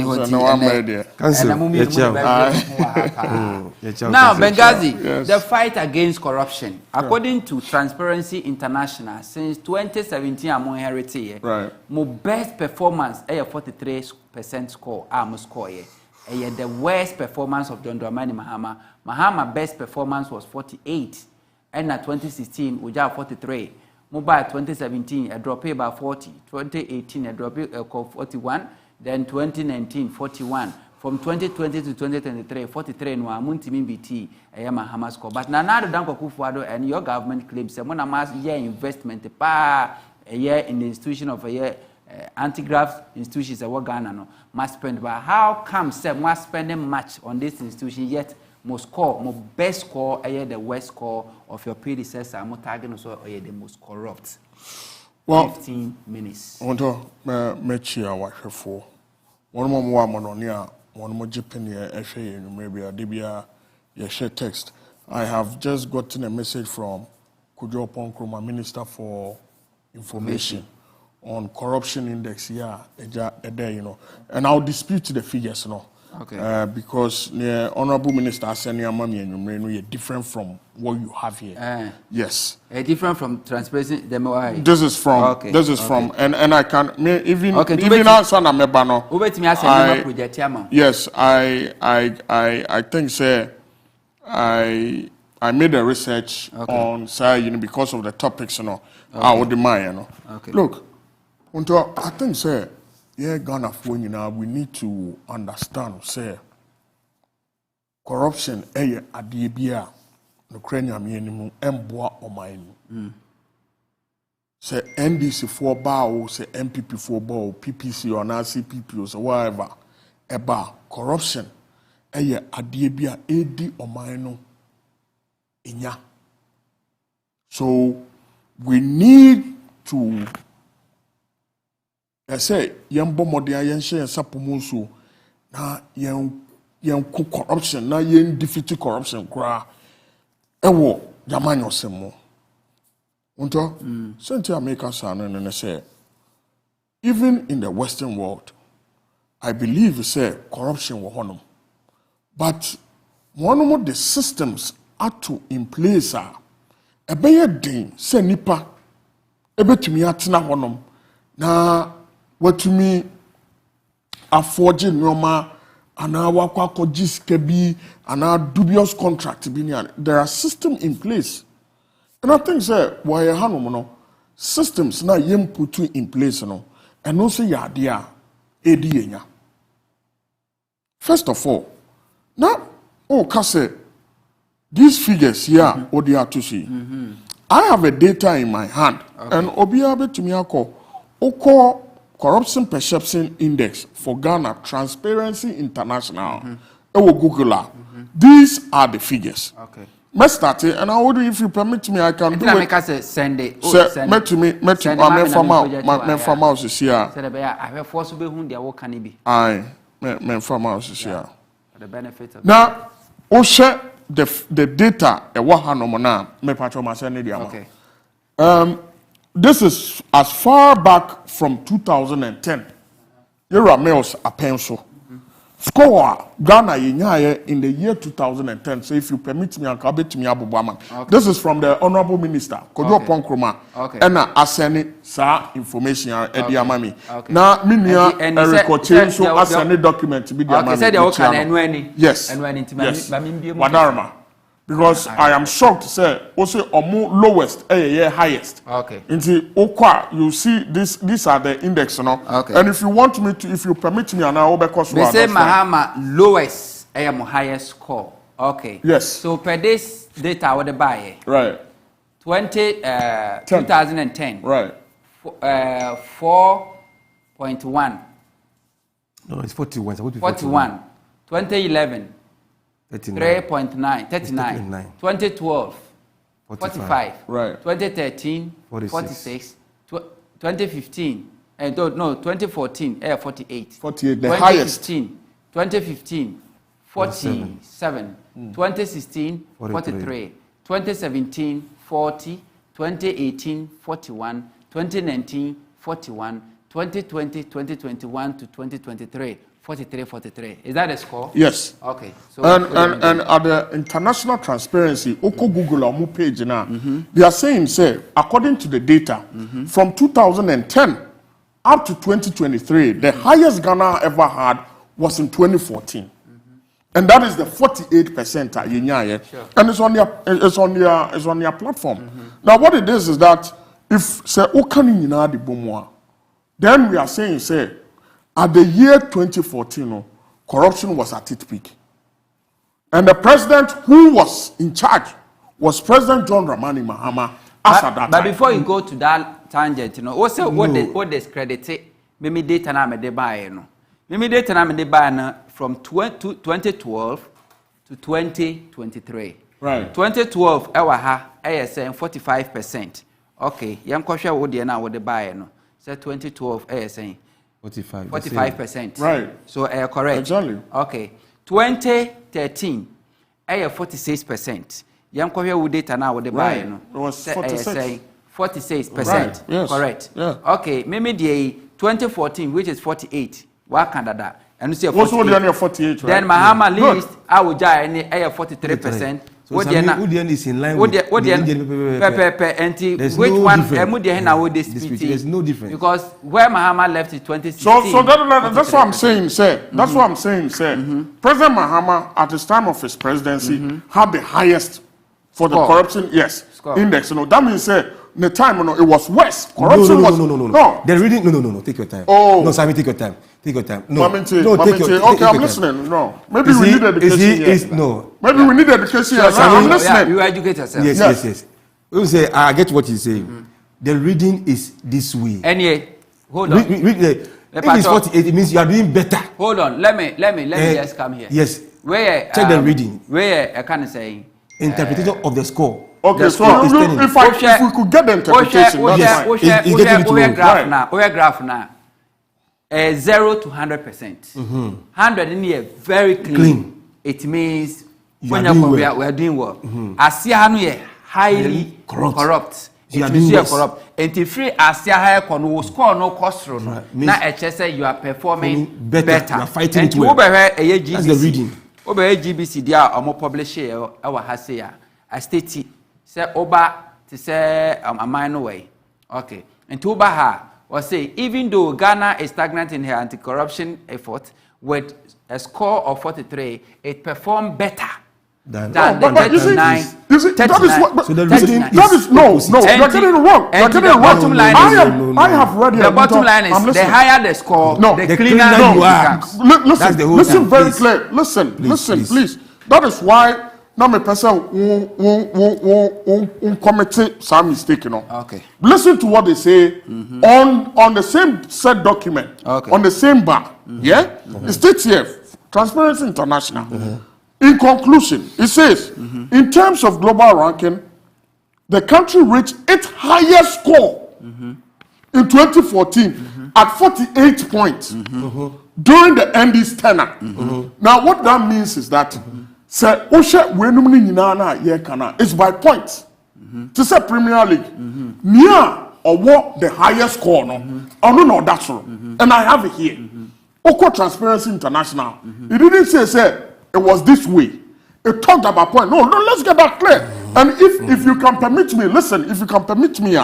now, Benghazi, the fight against corruption. According to Transparency International, since 2017, I'm heritage. Right. My best performance, a 43% score. I'm score. The worst performance of John Dramani Mahama. Mahama best performance was 48, and at 2016 we have 43. Mobile 2017 a drop by 40, 2018 a drop 41, then 2019 41. From 2020 to 2023, 43 no amuntimi BT Mahama score. But now the Danko Kufuado and your government claims that one year investment a year in the institution of a year. Anti-graft institutions are what Ghana no must spend, but how come some must spending much on this institution yet most score, more best score, the worst score of your predecessor, more target also the most corrupt. Well, 15 minutes. I want to make you watch for one more mononia, one more Japan maybe a DBA share text. I have just gotten a message from Kujo Ponkroma, Minister for Information. On corruption index, and I'll dispute the figures, Okay. Because the Honorable Minister said, "You're different from what you have here." Yes. Different from transparency. This is from. Okay. This is from, and I can even okay, even outside Mebano. Yes, I think say I made a research on say because of the topics, I would demand, Okay. Look. I think, sir, Ghana for we need to understand, sir, corruption, adibia, Ukrainian minimum, emboa or mine. Say NDC for bow, say MPP for bow, PPC or CPP or whatever, corruption, adibia, AD or mine, inya. So we need to. I say, young Bomodia, young Shay, Sapomusu, na young corruption, na young defeat corruption, cry. Ewo, Yamanyo Semo. Unto, Central America, son, and I say, even in the Western world, I believe, say, corruption will honor. But one of the systems are to in place are a better thing, say nipa, a better me at na na. What to me a forging Roma and our Wakako Jiskabi and our dubious contract. There are systems in place. And I think, sir, why a hanumono systems now yem put in place, and also yadia edienya. First of all, now, Kase, these figures here, what they are to see. I have a data in my hand, and Obiabe to me, Oko. Corruption Perception Index for Ghana, Transparency International. Google. These are the figures. Okay. Let's start it, and I would, if you permit me, I can do it. Send it. Met to me, my farm house is here. I have forced to be whom they are can be. Aye, my farm house is here. For the benefit of now, share the data, a wahanomona, me patron myself. Okay. This is as far back from 2010. Here are males a pencil. Score Ghana in the year 2010. So if you permit me, I'll be to me Abu Bama. This is from the Honorable Minister Kojo Ponkroma. And I send sa information at Diamami. Now, Minia Eric Ochen so I send a document to be Diamami. Yes. Yes. Wadarma. Because I am shocked to say also lowest highest. Okay. Into Okwa, you see these are the index, Okay. And if you want me to, if you permit me, and I will because we say Mahama lowest, highest score. Okay. Yes. So per this data, what the buy? Right. 2010. Right. 4.1. No, it's 41. 41. 2011. 3.9, 39. 2012, 45. Right. 2013, 46. 2015, No, 2014, 48. 48, the highest. 2015, 47. 2016, 43. 2017, 40. 2018, 41. 2019, 41. 2020, 2021 to 2023, 43. Is that a score? Yes. Okay. So and at the International Transparency, Oko Google our page now, they are saying, say, according to the data, from 2010 up to 2023, the highest Ghana ever had was in 2014. And that is the 48%. Sure. And it's on their platform. Now what it is that if say Okani Yina di Bomwa, then we are saying, say, at the year 2014, corruption was at its peak. And the president who was in charge was President John Dramani Mahama as at that time. But before you go to that tangent, what discredit me data na me de buy no. Me data na me de buy from 2012 to 2023. Right. 2012 ewa ha saying 45%. Okay, yam kwahwe wo de na wo de buy no. Say 2012 saying 45%. Right. So correct. Exactly. Okay. 2013 46%. Yam kwahwe wo data na wo de buy no. It was 46. 46%. Right. Yes. Correct. Yeah. Okay, maybe the 2014 which is 48. Wa Canada. And you see what's what the 48, right? Then Mahama list I would jai any 43%. So what the end is in line with what the which one there's no difference. Because where Mahama left in 2016. So that's what I'm saying, sir. That's what I'm saying, sir. President Mahama at the time of his presidency had the highest for the corruption index. You know, that means the time it was worse. Corruption no. The reading no. Take your time. No, Sammy, take your time. Take your time. No, take your time. Okay, I'm listening. No, maybe we need education. Maybe we need education. I'm listening. You educate yourself. Yes. You say I get what you say. The reading is this way. Anyway, hold on. If it's 48, it means you are doing better. Hold on. Let me just come here. Yes. Where check the reading. Where I can say interpretation of the score. Okay, so if we could get the interpretation, graph now. 0 to 100%. 100 in here very clean. It means when we are doing well. Asia highly corrupt. It means corrupt. And if free Asia high score no cost run. Now HSA you are performing better. You are fighting it well. That's the reading. Over GBC there are publish our Hasia. I state say Oba to say a minor way. Okay. And to Oba was say even though Ghana is stagnant in her anti-corruption effort with a score of 43, it performed better than the 39. You see, that is what. So the reason that is no. You're getting it wrong. You're getting it wrong. I have read the bottom line is the higher the score, the cleaner you are. Listen very clear. Listen, please. That is why now my person won't commit some mistake, you know. Okay. Listen to what they say on the same set document, on the same bar. Yeah? It states here, Transparency International. In conclusion, it says, in terms of global ranking, the country reached its highest score in 2014 at 48 points during the ND's tenure. Now, what that means is that it's by points. To say Premier League, near or what the highest score, that's all. And I have it here. Oko Transparency International. It didn't say it was this way. It talked about point. No, let's get that clear. And if you can permit me, listen, if you can permit me,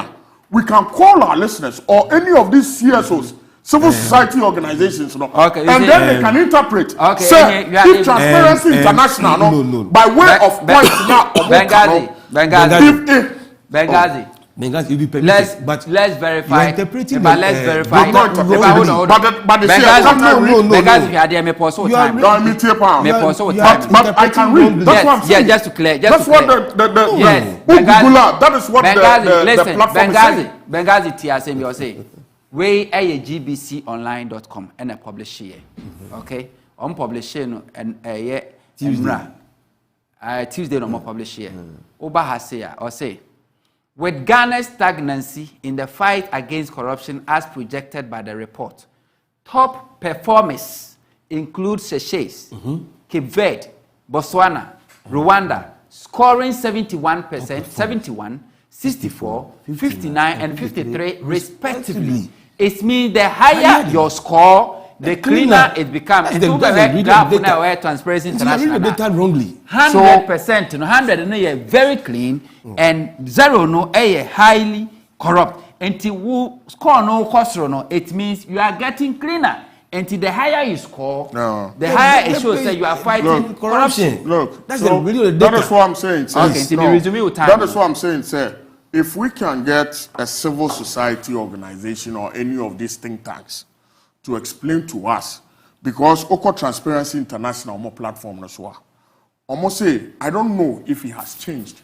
we can call our listeners or any of these CSOs, civil society organizations, and then they can interpret. Say, if Transparency International, by way of points now, Benghazi. Benghazi, you'll be permitted, let's verify. You're interpreting let's verify. But Benghazi, you had me pause what time. But I can read. That's what I'm saying. Just to clear. That's what that is what the platform is saying. Benghazi TSM, you're saying. We gbconline.com and I publish here. Okay? On publishing and Tuesday no more publish here. Oba has say or say With Ghana's stagnancy in the fight against corruption as projected by the report, top performers include Seychelles, Cape Verde, Botswana, Rwanda, scoring 71%, 71, 64, 59, and 59 respectively. It means the higher your score, the cleaner it becomes. And so Transparency International. The data wrongly. 100%, 100 no very clean, and 0 no highly corrupt. Until score no cost no, it means you are getting cleaner. Until the higher you score, the higher it shows that you are fighting corruption. Look, that's so the that is what I'm saying. Okay, that is what I'm saying, sir. If we can get a civil society organization or any of these think tanks to explain to us, because Oko Transparency International more platform as well. Almost say, I don't know if it has changed,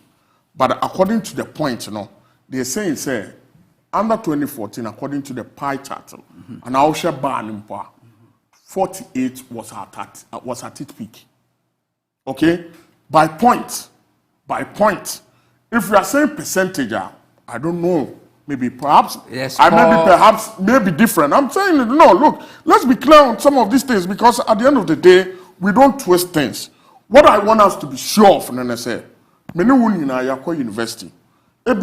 but according to the point, they're saying, say, under 2014, according to the pie chart, and our share ban 48 was at its peak. Okay, by point, if we are saying percentage, I don't know. Maybe perhaps, maybe different. I'm saying, no, look, let's be clear on some of these things, because at the end of the day, we don't twist things. What I want us to be sure of, then university. But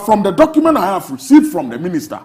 from the document I have received from the minister,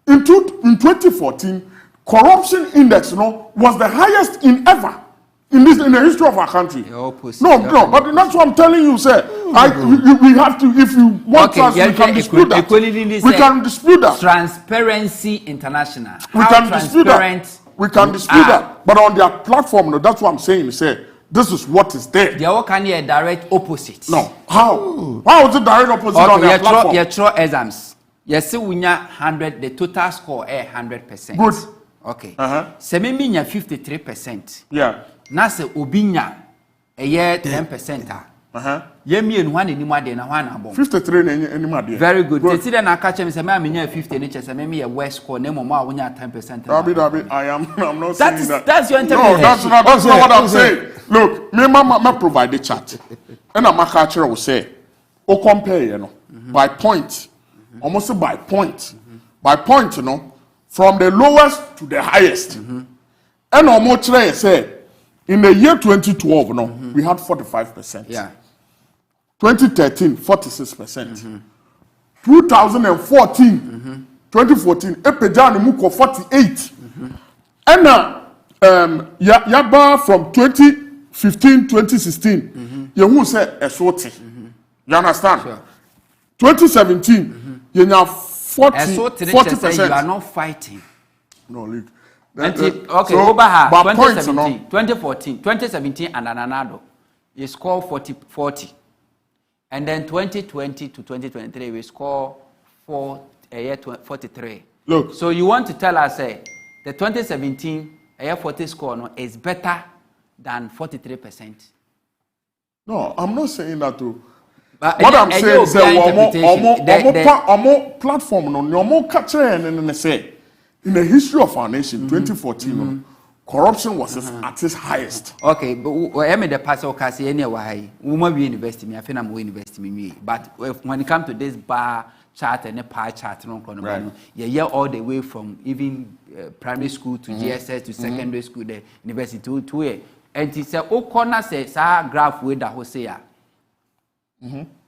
in 2014, corruption index was the highest in ever. In the history of our country. No, but that's what I'm telling you, sir. We have to, if you want us, we can dispute that. We can dispute that. Transparency International. We can dispute that. We can dispute that. But on their platform, that's what I'm saying, sir. This is what is there. They all can hear direct opposite. No. How? How is it direct opposite on their platform? You throw exams. Yes, we 100, the total score is 100%. Good. Okay. Sememi 53%. Yeah. Nase obinya a year 10%. Yemi and one anymore than one 53 anymore. Very good. They see that I catch him. Say, "Me 50 inches. Maybe a West score. Name more when you 10%." I'm not saying that. That's your interpretation. No, that's not what I'm saying. Look, me mama provide the chat, and I'm a catcher will say, "Oh, compare, by point, almost by point, from the lowest to the highest, and almost say." In the year 2012, we had 45%. Yeah. 2013, 46%. 2014, 2014, Epejani Muko 48. And Yaba from 2015, 2016, you say a sortie. You understand? Sure. 2017, you have 40%. You are not fighting. No, look. Okay, over her 2014, 2017, and Ananado, you score 40. And then 2020 to 2023, we score 43. Look. So you want to tell us, the 2017 40 score is better than 43%? No, I'm not saying that too. What I'm saying is that platform, no catcher and say. In the history of our nation, 2014, corruption was at its highest. Okay, but I mean the pastor can say anyway, we might be university, I think I'm university, but when it comes to this bar chart and a pie chart, yeah, all the way from even primary school to GSS to secondary school, the university to it. And it's a corner says, graph with the Hosea.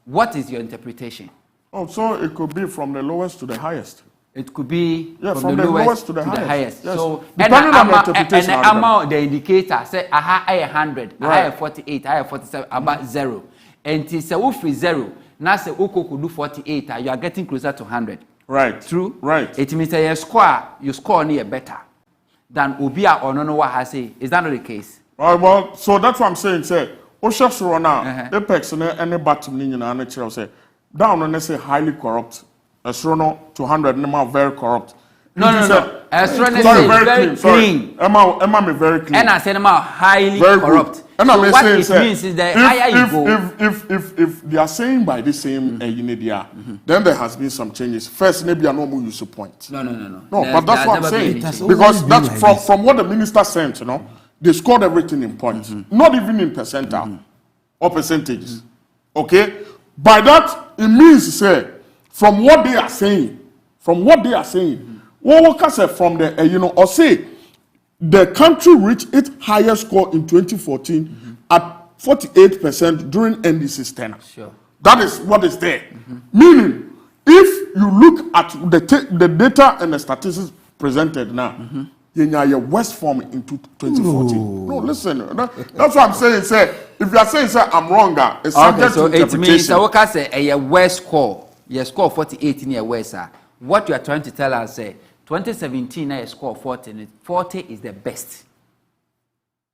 What is your interpretation? Oh, so it could be from the lowest to the highest. It could be from the lowest to the highest. Yes. So, depending on the interpretation. And the amount, the indicator say, I have 100, I have 48, I have 47, about 0. And it's a free 0. Now say, Oko could do 48, you are getting closer to 100. Right. True? Right. It means that you score near better than Ubia or no what I say. Is that not the case? Well, so that's what I'm saying, sir. Osha Surona, Apex and any bottom in an natural say, down on say highly corrupt. Astrono 200 Emma very corrupt. No. Astrono is very clean. Emma me very clean. And I said Emma highly corrupt. And so what it means is that higher you go. If they are saying by the same then there has been some changes. First, maybe I know more use point. No. But that's what I'm saying. Because that's from what the minister sent, they scored everything in points. Not even in percentile or percentages. Okay? By that, it means, say, from what they are saying, what can say from the, or say, the country reached its highest score in 2014 at 48% during NDC's tenure. Sure. That is what is there. Meaning, if you look at the data and the statistics presented now, your worst form in 2014. No, listen. That's what I'm saying. Say, if you are saying, say, I'm wrong, it's subject to interpretation. It means, what can say, a worst score. Your score 48 in your worst. What you are trying to tell us, say, 2017, I score 40. 40 is the best.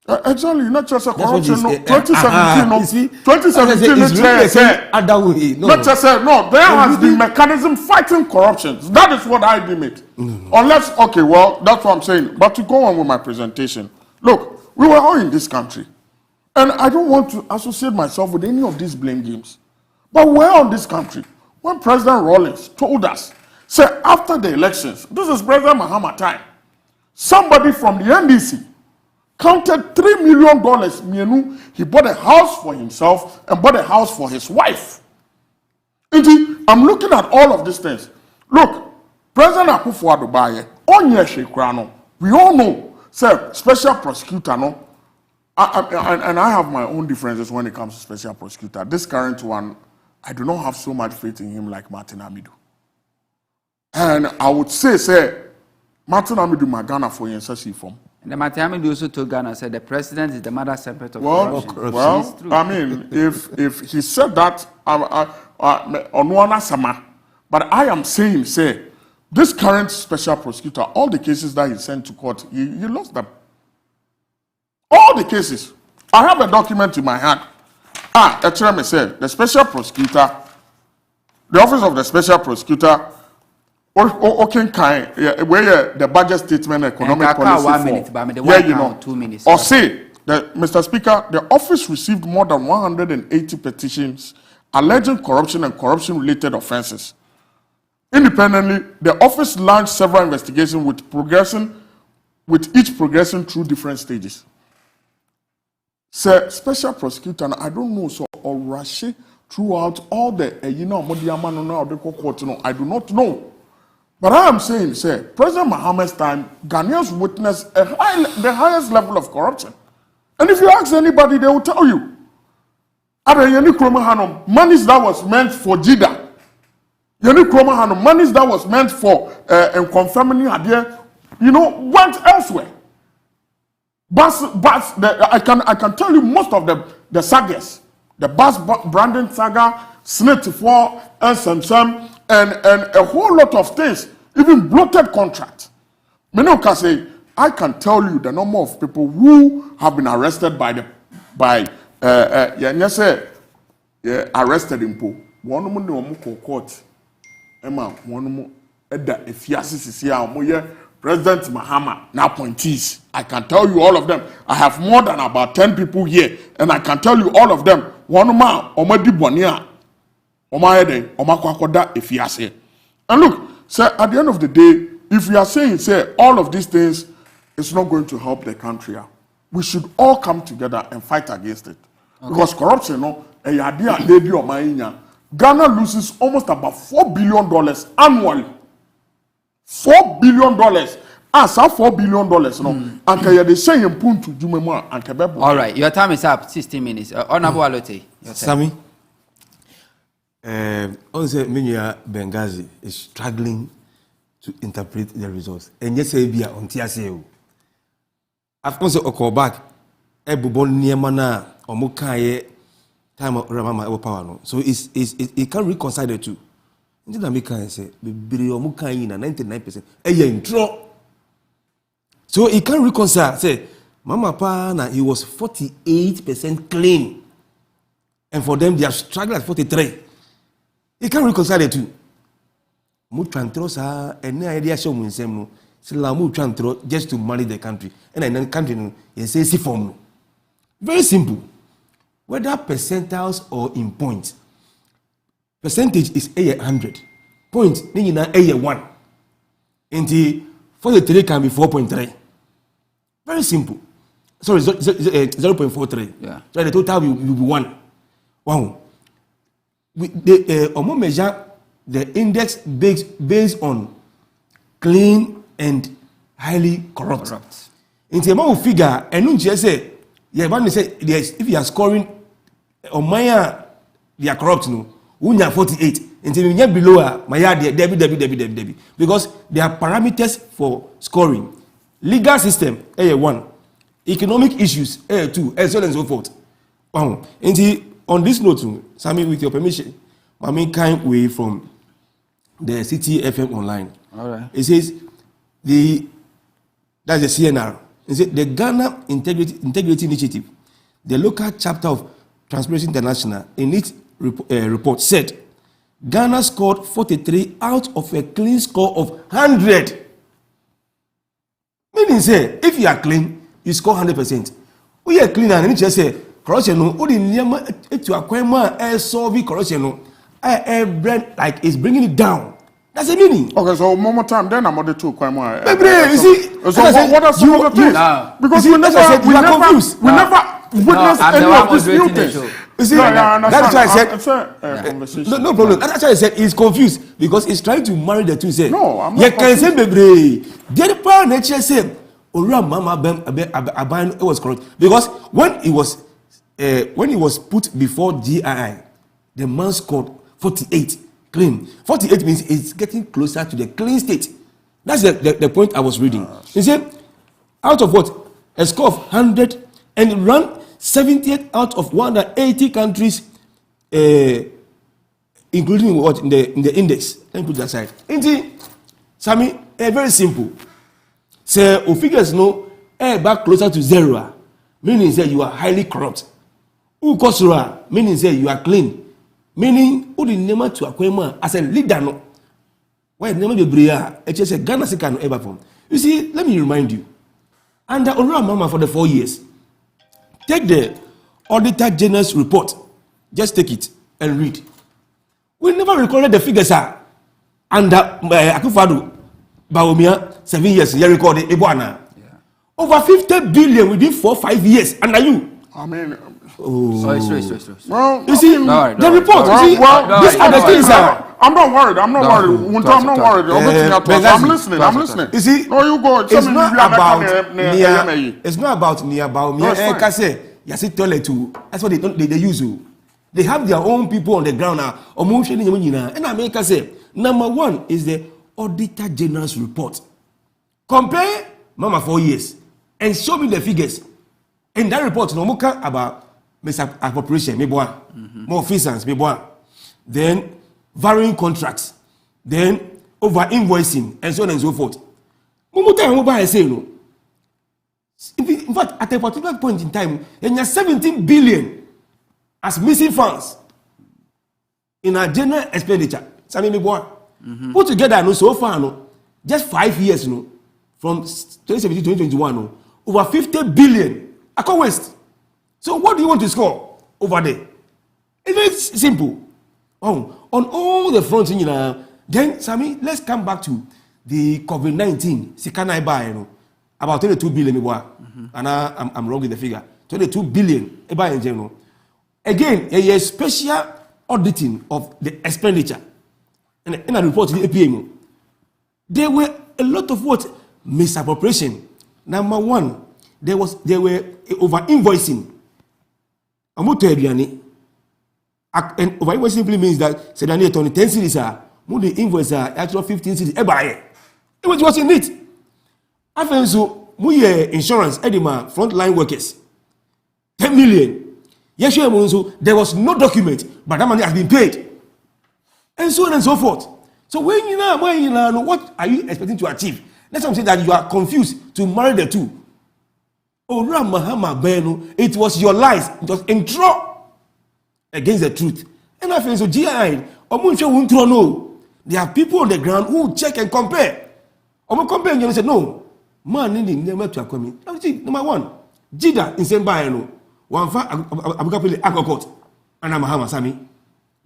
Exactly, not just a corruption. No, 2017, 2017 is really other way. No. Not just no. There has been mechanism fighting corruption. That is what I deem it. Unless, okay, well, that's what I'm saying. But to go on with my presentation, look, we were all in this country, and I don't want to associate myself with any of these blame games. But we're all in this country when President Rawlings told us, say after the elections, this is President Mahama time. Somebody from the NDC counted $3 million. He bought a house for himself and bought a house for his wife. Indeed, I'm looking at all of these things. Look, President Akufo-Addo Baye, we all know, sir, special prosecutor, no? And I have my own differences when it comes to special prosecutor. This current one, I do not have so much faith in him like Martin Amidu. And I would say, sir, Martin Amidu Magana for Yensasi form. And the Martin Amidu also told Ghana, said the president is the mother serpent of corruption. Well, I mean, if he said that, on one sama, but I am saying, say, this current special prosecutor, all the cases that he sent to court, he lost them. All the cases. I have a document in my hand. Actually, me say, the special prosecutor, the office of the special prosecutor, where the budget statement, economic policy for, 2 minutes. Or say, Mr. Speaker, the office received more than 180 petitions alleging corruption and corruption-related offenses. Independently, the office launched several investigations with each progressing through different stages. Sir, special prosecutor, I don't know, so or rush throughout all the I do not know. But I am saying, sir, President Mahama's time, Ghanaians witnessed the highest level of corruption. And if you ask anybody, they will tell you. Monies that was meant for JIDA. Monies that was meant for confirming idea, went elsewhere. I can tell you most of the sagas, the bus branding saga, Snit for SMSM, and a whole lot of things, even bloated contracts. I can tell you the number of people who have been arrested arrested in Po. One woman court. Emma, one President Mahama, now appointees. I can tell you all of them. I have more than about 10 people here, and I can tell you all of them. One man, Omadi Bonia, Omaede, Omakwakoda, if you are saying. And look, sir, at the end of the day, if we are saying, say, all of these things, it's not going to help the country. We should all come together and fight against it. Okay. Because corruption, Ghana loses almost about $4 billion annually. $4 billion. As $4 billion, no. And they say in Puntu Jumema and Kebebo. All right, your time is up. 16 minutes. Honorable Alote. Sammy. Also, Minya Benghazi is struggling to interpret the results. And yes, be on TSAO. Of course, Okobak, Ebubon Niemana, or Mukaye, time of Ramama power. So it can reconcile the two. Indeed, I can say, Bibiri or Mukaina, 99%. A intro. So he can reconcile. Say, Mama Pana, he was 48% clean. And for them, they are struggling at 43%. He can reconcile the two. Muchantro sa and no idea show me same Muchantro just to manage the country. And then the country is say si form. Very simple. Whether percentiles or in points. Percentage is 100. Point nina 1. And 43 can be 4.3. Very simple. Sorry, 0.43. Yeah. So the total will be 1. Wow. they measure the index based on clean and highly corrupt. In the amount of figure, and you say, if you are scoring on my they are corrupt, no, we are 48. Until you below my Debbie. Because there are parameters for scoring. Legal system, A1. Economic issues, A2, and so on and so forth. On this note, Sammy, with your permission, I kind way from the City FM online. All right. It says that's the CNR. It says the Ghana Integrity Initiative, the local chapter of Transparency International, in its report said Ghana scored 43 out of a clean score of 100. Meaning say if you are clean, you score 100%. We are clean and just say corruption no. Odi niyama etu akwema solve corruption no. Like it's bringing it down. That's the meaning. Okay, so one more time, then I'm on the two kwema. You see, so what are some of the things? Because we never witnessed any of these new things. You see, that's why I said no problem. That's why I said he's confused because he's trying to marry the two. Say no, I'm not. You can say baby. The other part nature say Ora Mama Aban it was correct because when he was put before GII, the man scored 48 clean. 48 means it's getting closer to the clean state. That's the point I was reading. He said out of what a score of 100 and ran 78 out of 180 countries, including what in the index. Let me put that aside. Indeed, Sammy, very simple. Say, figures no back closer to zero, meaning say you are highly corrupt. Ukosura, meaning say you are clean. Meaning, who the name to Aquema as a leader no. Why name the Bria? It's just a Ghana Sikan ever form. You see, let me remind you. Under Ora Mama for the 4 years. Take the Auditor General's report. Just take it and read. We never recorded the figures under Akufo-Addo, Bawumia, 7 years. You recorded Eboana. Over 50 billion within 4-5 years under you. I mean, sorry. well, you see, the report. These are the things. I'm not worried. I'm not worried. I'm listening. You see, no, you go. It's not about Nia. It's not about Nia Baumia. Yasi toilet too. That's what they use. They have their own people on the ground now. And America say number one is the Auditor General's report. Compare Mama 4 years and show me the figures. In that report, no more about misappropriation, more feasance, then varying contracts, then over invoicing, and so on and so forth. In fact, at a particular point in time, there are 17 billion as missing funds in our general expenditure. Put together, so far, just 5 years, from 2017 to 2021, over 50 billion. Account waste. So what do you want to score over there? It's very simple. On all the fronts, then Sammy, let's come back to the COVID-19. Sikana Iba, about 22 billion. And I'm wrong with the figure. 22 billion Iba in general. Again, a special auditing of the expenditure. And in a report to the APM, there were a lot of what misappropriation. Number one, there were over invoicing. And over invoicing simply means that Sedani 10 cities the invoice actual 15 cities. It was in it. After so insurance edema frontline workers 10 million. Yes, there was no document, but that money has been paid. And so on and so forth. So when you know what are you expecting to achieve? Let's say that you are confused to marry the two. It was your lies. It was intro against the truth. And I feel so GI. There are people on the ground who check and compare. Compare and say no. Man needing never to come. Number one, Jida in Semba one fa Abukapele Agokot and Mahama Sami.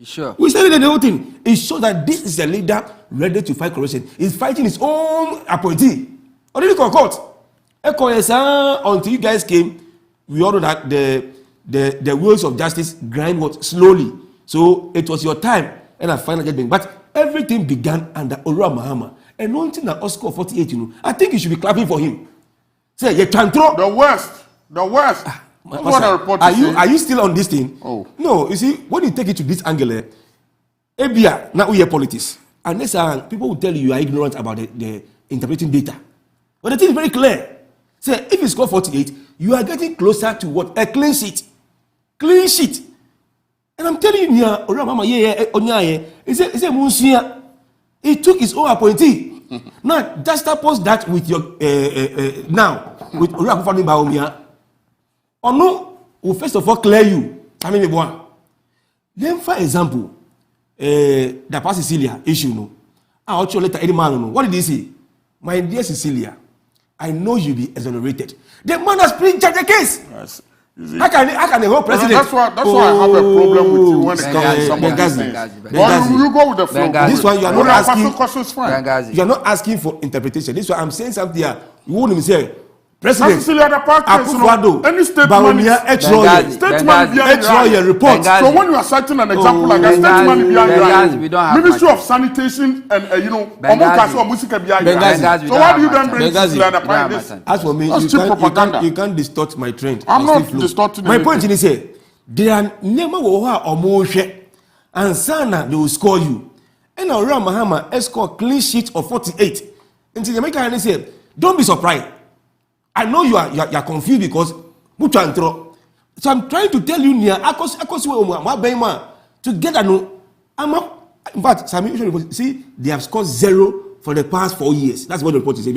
Sure. We studied the whole thing. It shows that this is a leader ready to fight corruption. He's fighting his own appointee. Already court. Until you guys came, we all know that the wheels of justice grind slowly. So it was your time and I final judgment. But everything began under Orua Mahama. And one thing that Oscar 48, I think you should be clapping for him. Say, you can throw the worst. That's what I report are you still on this thing? Oh. No, you see, when you take it to this angle, Ebia, now we hear politics. And next time, people will tell you are ignorant about the interpreting data. But the thing is very clear. Say, if you score 48, you are getting closer to what? A clean sheet. Clean sheet. And I'm telling you, he took his own appointee. Now, just oppose that with your, now, with Orua Akufo-Addo Bawumia. Or no, will first of all clear you. I mean, one. Then, for example, the past Cecilia issue, no. I actually later any man, no. What did he say? My dear Cecilia, I know you'll be exonerated. The man has pre-judged the case. Yes. How can the whole president? That's why I have a problem with you when it comes to some of these things. You go with the flow. This one you are not asking. You are not asking for interpretation. This one I'm saying something here. You won't even say. President Akufo-Addo, any statement report. So when you are citing an example like a statement behind Ministry of Sanitation and so why do you then bring this? As for me, you can't distort my trend. I'm not distorting my point is say there are never omohwe and sana they will score you. And Orua Mahama score clean sheet of 48. Until the American say, don't be surprised. I know you are confused because so I'm trying to tell you near together no. In fact, see they have scored 0 for the past 4 years. That's what the report is saying.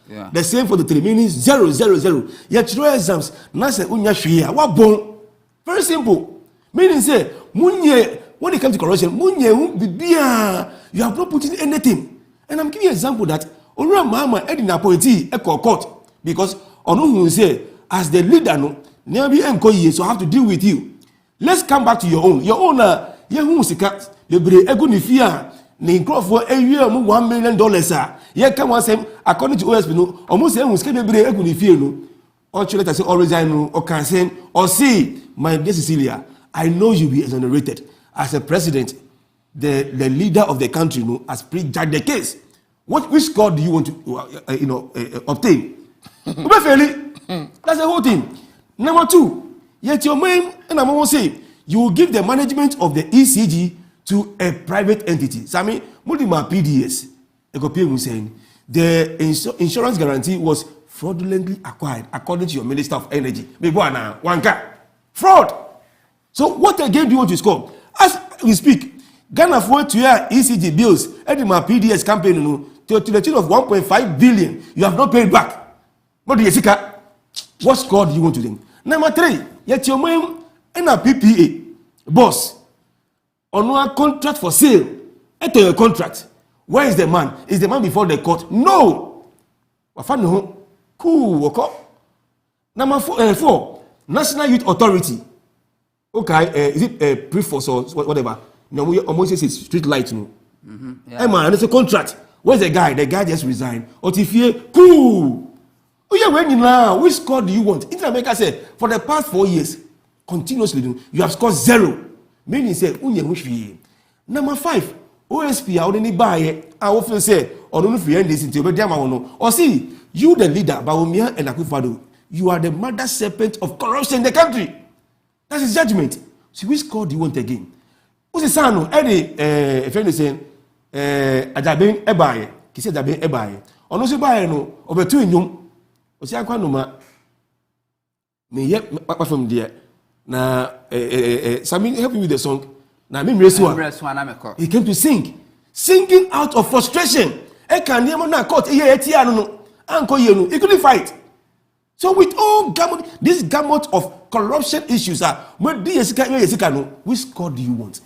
Yeah. The same for the 3 meaning 0, 0, 0. Yet your exams now say what bon. Very simple. Meaning say when it comes to corruption, you have not put in anything. And I'm giving you an example that Orua Mahama Edina appointee court. Because Onu will say, as the leader, no, so I have to deal with you. Let's come back to your own. Your own, you sika, the bre egunifia, the crop for a year, $1 million. Ye come one say, according to OSP, no, almost say, we can bre egunifia, no, or let us say, or resign, or cancel, or see, my dear Cecilia, I know you'll be exonerated. As a president, the leader of the country, no, has prejudged the case. Which score do you want to, obtain? That's the whole thing. Number 2, yet your man and I'm going to say you will give the management of the ECG to a private entity. Sami, Multima PDS, saying the insurance guarantee was fraudulently acquired according to your Minister of Energy. Fraud. So what again do you want to score? As we speak, Ghana forward to your ECG bills, Edima PDS campaign to the tune of 1.5 billion. You have not paid back. What score do you want to think? Number 3, yet your man and a PPA boss on one contract for sale. Enter your contract. Where is the man? Is the man before the court? No. Cool. Number 4, National Youth Authority. Okay, is it a pre-force or whatever? No, almost says street light. No. Hey man, it's a contract. Where's the guy? The guy just resigned. Otifie, cool. Oh yeah, when you now, which score do you want? Inter-America said, for the past 4 years, continuously, you have scored 0. Meaning, say, number 5, OSP, I only buy it. I often say, or don't fear this until or see, you the leader, Bawumia and Akufo-Addo, you are the mother serpent of corruption in the country. That's his judgment. So which score do you want again? Who's the son? Eddie, a friend is saying, Ajabin Ebaye, he said Ajabin Ebaye. Or no, say buy no, over 2 in you. Osi akwa no ma me ye papa from there na Sami help me with the song na me mresu na meko he came to singing out of frustration e kan niam na court e etia no anko ye no he couldn't fight. So with all this gamut of corruption issues which score do you want?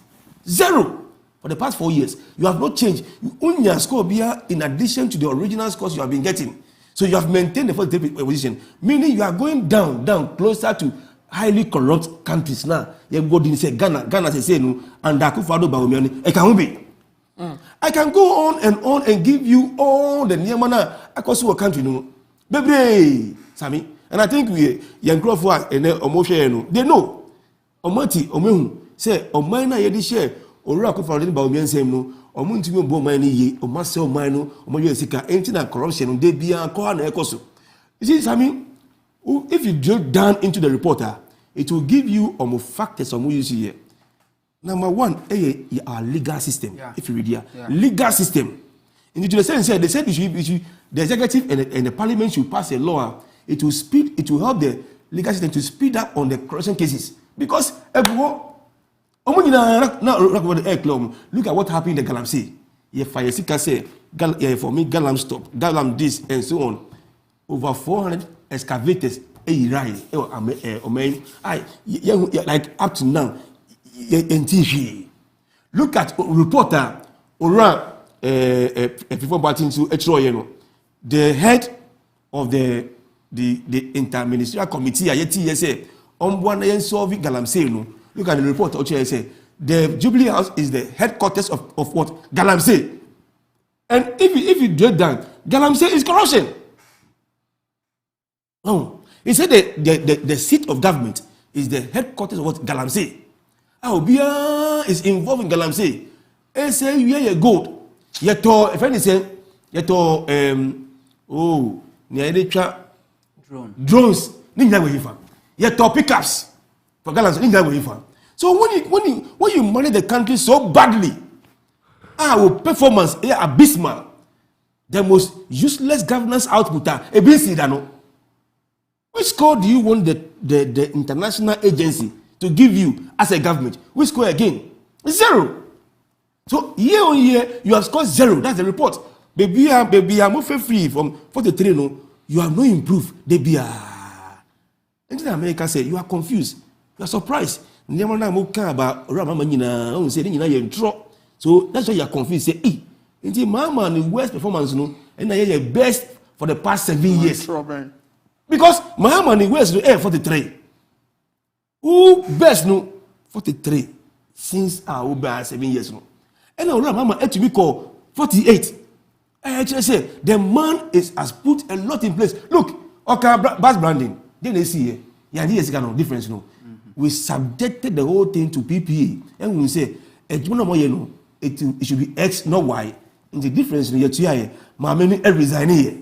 0. For the past 4 years you have not changed. Unya score bia in addition to the original scores you have been getting. So you have maintained the first position, meaning you are going down, closer to highly corrupt countries now. You go to say Ghana say no, and Akufo-Addo Bawumia, it can be. I can go on and give you all the Niamana across our country, no, baby, Sami. And I think we young Crawford and Omoshe, they know. Omati, Omehu, say oman na yedi share owura ko foundation ba omiensem no omo ntimi obo oman ni ye o ma se oman no omo ye sika enti na corruption no de bia ko na ekoso. You see Sami, if you drill down into the reporter, it will give you factors on what you see here. Number one, our legal system. Yeah. If you read here, legal system. In the sense, they said the executive and the parliament should pass a law. It will help the legal system to speed up on the corruption cases. Because everyone, look at what happened in the Galamsey. For me, Galam stop, Galam this, and so on. Over 400 excavators, like up to now. Look at reporter around before batting to the head of the interministerial committee on one solve Galamsey. Look at the report. The Jubilee House is the headquarters of what Galamsey. And if you do that, Galamsey is corruption. No, he said the seat of government is the headquarters of what Galamsey. Obia is involved in Galamsey. They say you gold. Yeto, if any say yeto drones. Ninja we hifa. Yeto pickups for Galamsey. Ninja we hifa. So when you manage the country so badly, our performance is abysmal. The most useless governance output which score do you want the international agency to give you as a government? Which score again? 0. So year on year, you have scored 0. That's the report. Baby, I'm not free from 43. No, you have no improved. Baby, in America say you are confused. You are surprised. So that's why you are confused. Say, into Mama and the worst performance, no, and I best for the past 7 years. Because Mahama and the West no 43. Who best no 43 since our 7 years no. And now Mama to be called 48. I actually say the man has put a lot in place. Look, okay, bus branding. Then they see here. Yeah, here's kind of difference no. We subjected the whole thing to PPA, and we say it should be X, not Y. And the difference in the 2 years, Mamma resign here.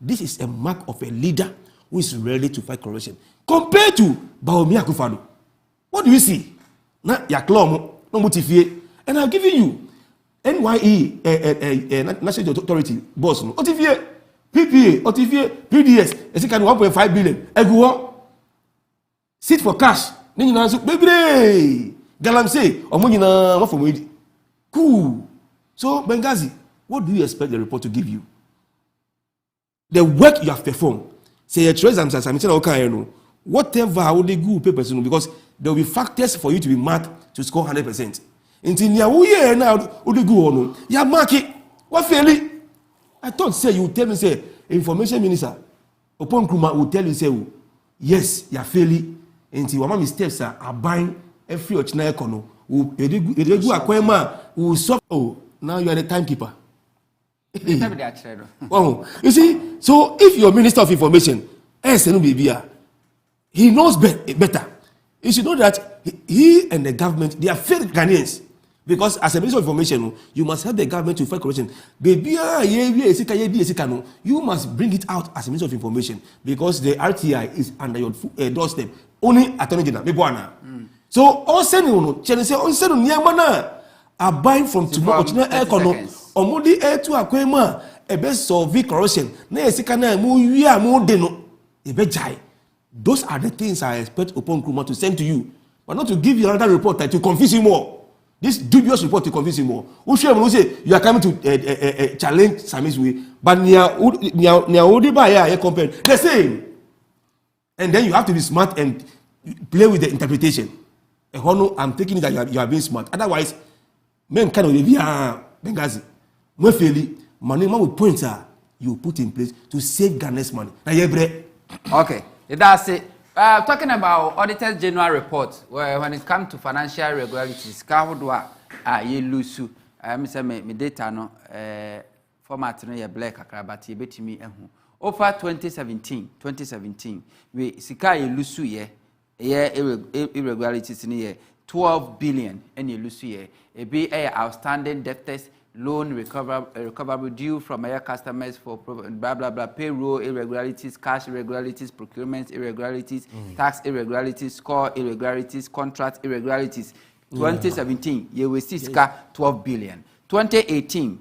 This is a mark of a leader who is ready to fight corruption. Compared to Bawumia Akufo-Addo, what do you see? Na Yaklom, no motivate, and I'm giving you NYE, National Authority, boss, no, OTVA, PPA, OTVA, PDS, it's kind of 1.5 billion. Everyone, sit for cash. Baby, Galamsey, Omonina, what for me? Cool. So, Benghazi, what do you expect the report to give you? The work you have performed, say a treasure, whatever would they go papers, because there will be factors for you to be marked to score 100%. Until now, would they go on? You mark it. What failing? I thought say you tell me say information minister upon Kuma will tell you say yes, you are failing. Until one of my steps are buying every ordinary econo. Will solve. Oh, now you are the timekeeper. Oh, you see, so if you're Minister of Information, he knows better. You should know that he and the government, they are failed Ghanaians. Because as a Minister of Information, you must help the government to fight corruption. You must bring it out as a Minister of Information because the RTI is under your doorstep. Only Attorney General. So, also, are buying from tomorrow omodi etu akwema ebe solve corruption na esikana mu wi mu de no ebe jai. Those are the things I expect upon Nkrumah to send to you, but not to give you another report that to confuse you more. This dubious report to confuse you more. Who say you are coming to challenge Sami's way, but near compare the same, and then you have to be smart and play with the interpretation. I'm taking it that you are being smart. Otherwise, men kind of Benghazi. When failing, money will point you put in place to save Ghana's money. Okay, that's it. Talking about Auditor General report, where when it comes to financial irregularities, Kahudwa ye lusu. Me data no format no ye black akrabati ye betimi ehu. Over 2017, we sika ye lusu ye irregularities ni ye 12 billion any lucie a be outstanding debtors loan recoverable due from air customers for blah blah blah payroll irregularities, cash irregularities, procurement irregularities, tax irregularities, score irregularities, contract irregularities. 2017 you will see 12 billion. 2018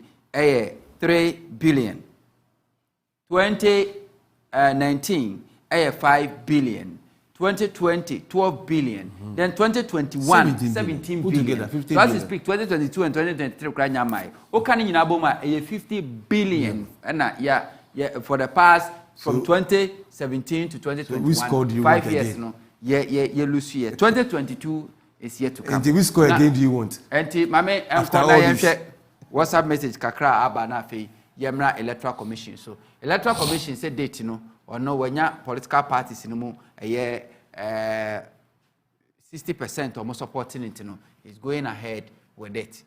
3 billion. 2019 5 billion. 2020, 12 billion. Then 2021, 17 billion. So as we speak, 2022 and 2023, Okani Naboma, 50 billion. And yeah, for the past, from 2017 to 2021, 5 years, no. Yeah, lose year. 2022 is yet to come. And which score again do you want? And Mame, after all this, WhatsApp message, Kakra Abana Fe, Yemra Electoral Commission. So, Electoral Commission said date, you know. Or no, when your political parties in the a year 60% or more supporting it, you know, is going ahead with it.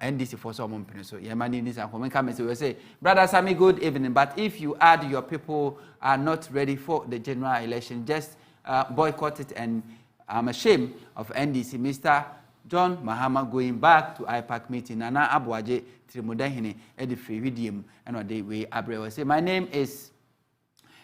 NDC for some people. So, yeah, man, this and comment comments will say, Brother Sammy, good evening. But if you add your people are not ready for the general election, just boycott it. And I'm ashamed of NDC. Mr. John Mahama going back to IPAC meeting. Nana Abuaje Trimudahine Edifri Vidium and what they way Abre say. My name is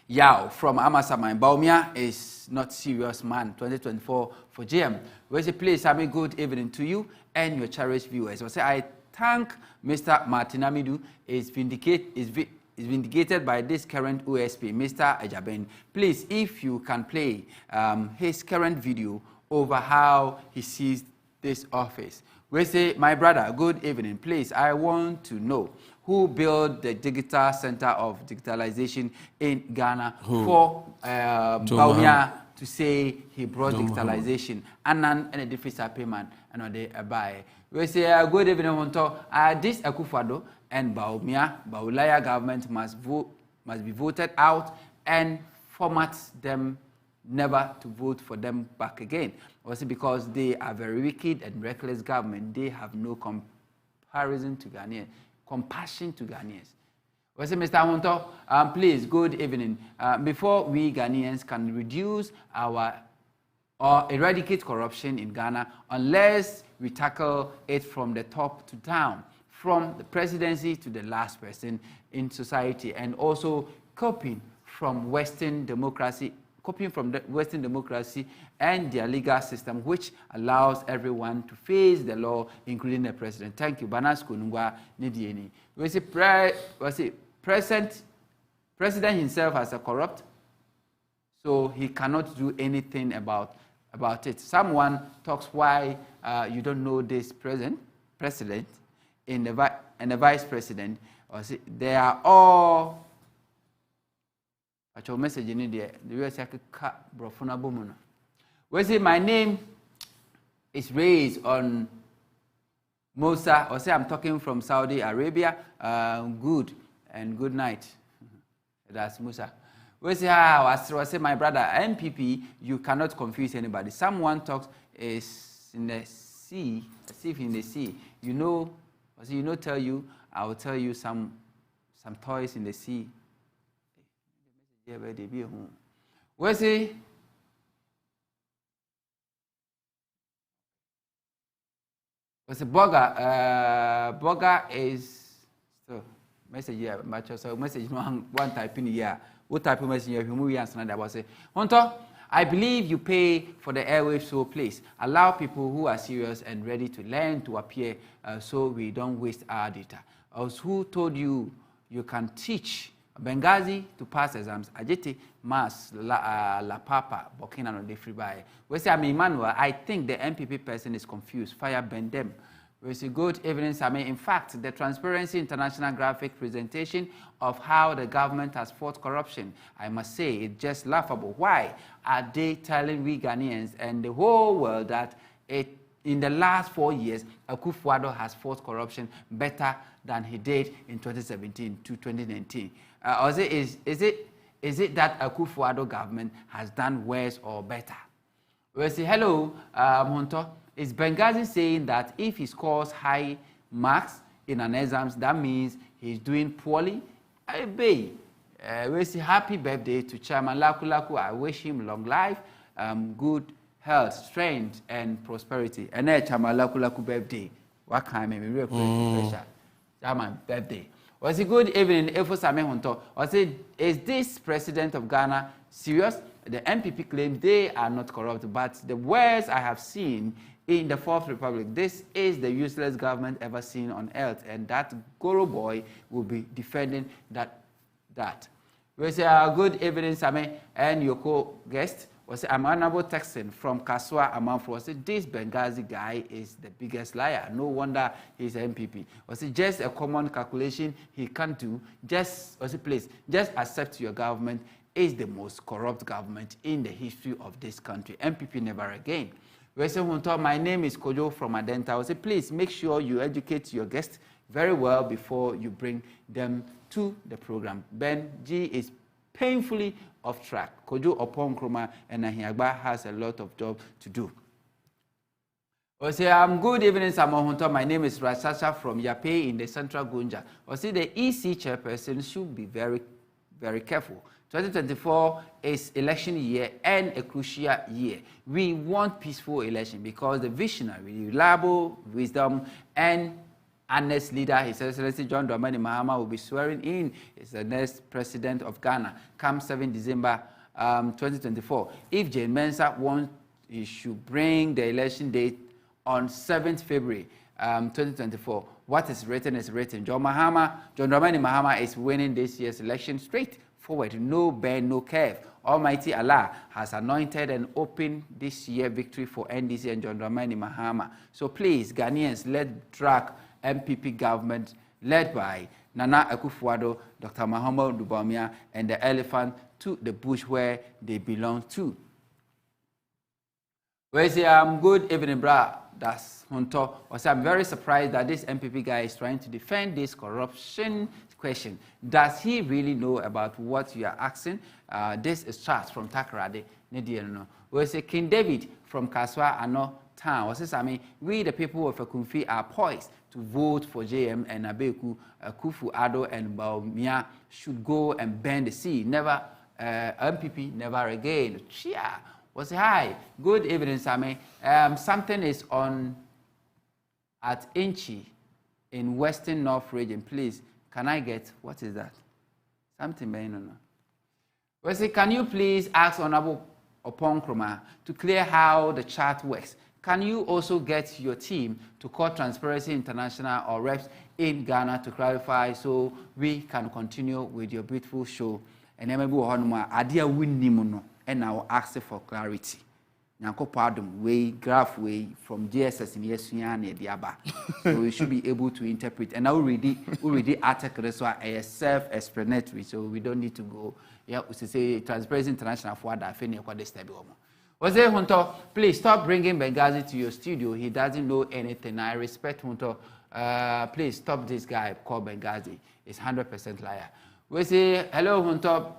Yao from Amasaman. Baumia is not serious man. 2024 for GM. Where's the place? Have a good evening to you and your cherished viewers. I say I thank Mr. Martin Amidu is vindicated by this current OSP, Mr. Ejaben. Please, if you can play his current video over how he sees this office. We say, my brother, good evening. Please, I want to know who built the Digital Center of Digitalization in Ghana for Baumia to say he brought digitalization. Anan and a deficit payment and they buy. We say, good evening, Monto. This Akufo-Addo and Baulaya government must be voted out and format them never to vote for them back again. Also because they are very wicked and reckless government. They have no comparison to Ghanaians. Compassion to Ghanaians. Well, Mr. Hunter, please, good evening. Before we Ghanaians can reduce or eradicate corruption in Ghana, unless we tackle it from the top to down, from the presidency to the last person in society, and also copying from Western democracy and their legal system, which allows everyone to face the law, including the president. Thank you. Banasco Nungwa Nidieni. We say president himself as a corrupt, so he cannot do anything about it. Someone talks why you don't know this president and the vice president. Or say, they are all. Your message in there. The US Brofuna Bumuna. We say my name is raised on Musa, or say I'm talking from Saudi Arabia. Good and good night. That's Musa. We say I say my brother MPP. You cannot confuse anybody. Someone talks is in the sea, as if in the sea. You know, tell you. I will tell you some toys in the sea. Yeah, where they be home. Where's he? What's the burger? Burger is so message here. So message one type in here. What type of message you move answer that was say, Hunter, I believe you pay for the airwaves, so please allow people who are serious and ready to learn to appear, so we don't waste our data. Also, who told you you can teach Benghazi to pass exams? Ajeti Mas La Papa Burkina no de free by. We say, Emmanuel, I think the MPP person is confused. Fire bend them. We say good evidence. In fact, the Transparency International graphic presentation of how the government has fought corruption, I must say, it's just laughable. Why are they telling we Ghanaians and the whole world that in the last 4 years, Akufo-Addo has fought corruption better than he did in 2017 to 2019? Or is it that Akufo-Addo government has done worse or better? We say, hello, Monto. Is Benghazi saying that if he scores high marks in an exams, that means he's doing poorly? We say happy birthday to Chairman Laku Laku. I wish him long life, good health, strength, and prosperity. And then Chamalakulaku birthday. What kind of real pressure? Chairman birthday. Was it good evening, Efo Same Honto? Was it, is this president of Ghana serious? The MPP claims they are not corrupt, but the worst I have seen in the Fourth Republic, this is the useless government ever seen on earth, and that Goro boy will be defending that. We say good evening, Same, and your co-guest. Was I'm honorable texting from Kaswa Amanfo. Was it this Benghazi guy is the biggest liar? No wonder he's MPP. Was it just a common calculation he can't do? Just was it please just accept your government is the most corrupt government in the history of this country. MPP never again. We say my name is Kojo from Adenta. I say please make sure you educate your guests very well before you bring them to the program. Ben G is painfully off track. Kojo Opon Kroma and Ahiagba has a lot of job to do. I say, good evening, Samohunto. My name is Rasasha from Yape in the Central Gunja. I say the EC chairperson should be very, very careful. 2024 is election year and a crucial year. We want peaceful election because the visionary, reliable, wisdom, and honest leader, His Excellency John Dramani Mahama, will be swearing in as the next president of Ghana come 7 December 2024. If Jane Mensah wants, he should bring the election date on 7th February 2024. What is written is written. John Dramani Mahama is winning this year's election straight forward, no bend, no curve. Almighty Allah has anointed and opened this year victory for NDC and John Dramani Mahama. So please, Ghanaians, let's drag MPP government led by Nana Akufo-Addo, Dr. Muhammad Dubamia, and the elephant to the bush where they belong to. We say, good evening, brah. That's Hunto. I'm very surprised that this MPP guy is trying to defend this corruption question. Does he really know about what you are asking? This is Charles from Takoradi. We say King David from Kaswa Ano Town. We the people of Akumfi are poised to vote for JM and Abeku, Akufo-Addo and Bawumia should go and bend the sea. Never, MPP, never again. Chia. Was hi. Good evening, Sami. Something is on at Inchi in Western North region. Please, can I get, what is that? Something may no. Well, say, can you please ask Honorable Opon to clear how the chart works? Can you also get your team to call Transparency International or reps in Ghana to clarify so we can continue with your beautiful show? And then maybe idea win and now ask for clarity. Nyanko pardon way graph way from GSS in Yesuyan Diaba. So we should be able to interpret. And now we read article so a self-explanatory. So we don't need to go. Yeah, we say Transparency International for that finish what this step. Jose Hunto, please stop bringing Benghazi to your studio. He doesn't know anything. I respect Hunto. Please stop this guy called Benghazi. It's 100% liar. We say hello Hunto.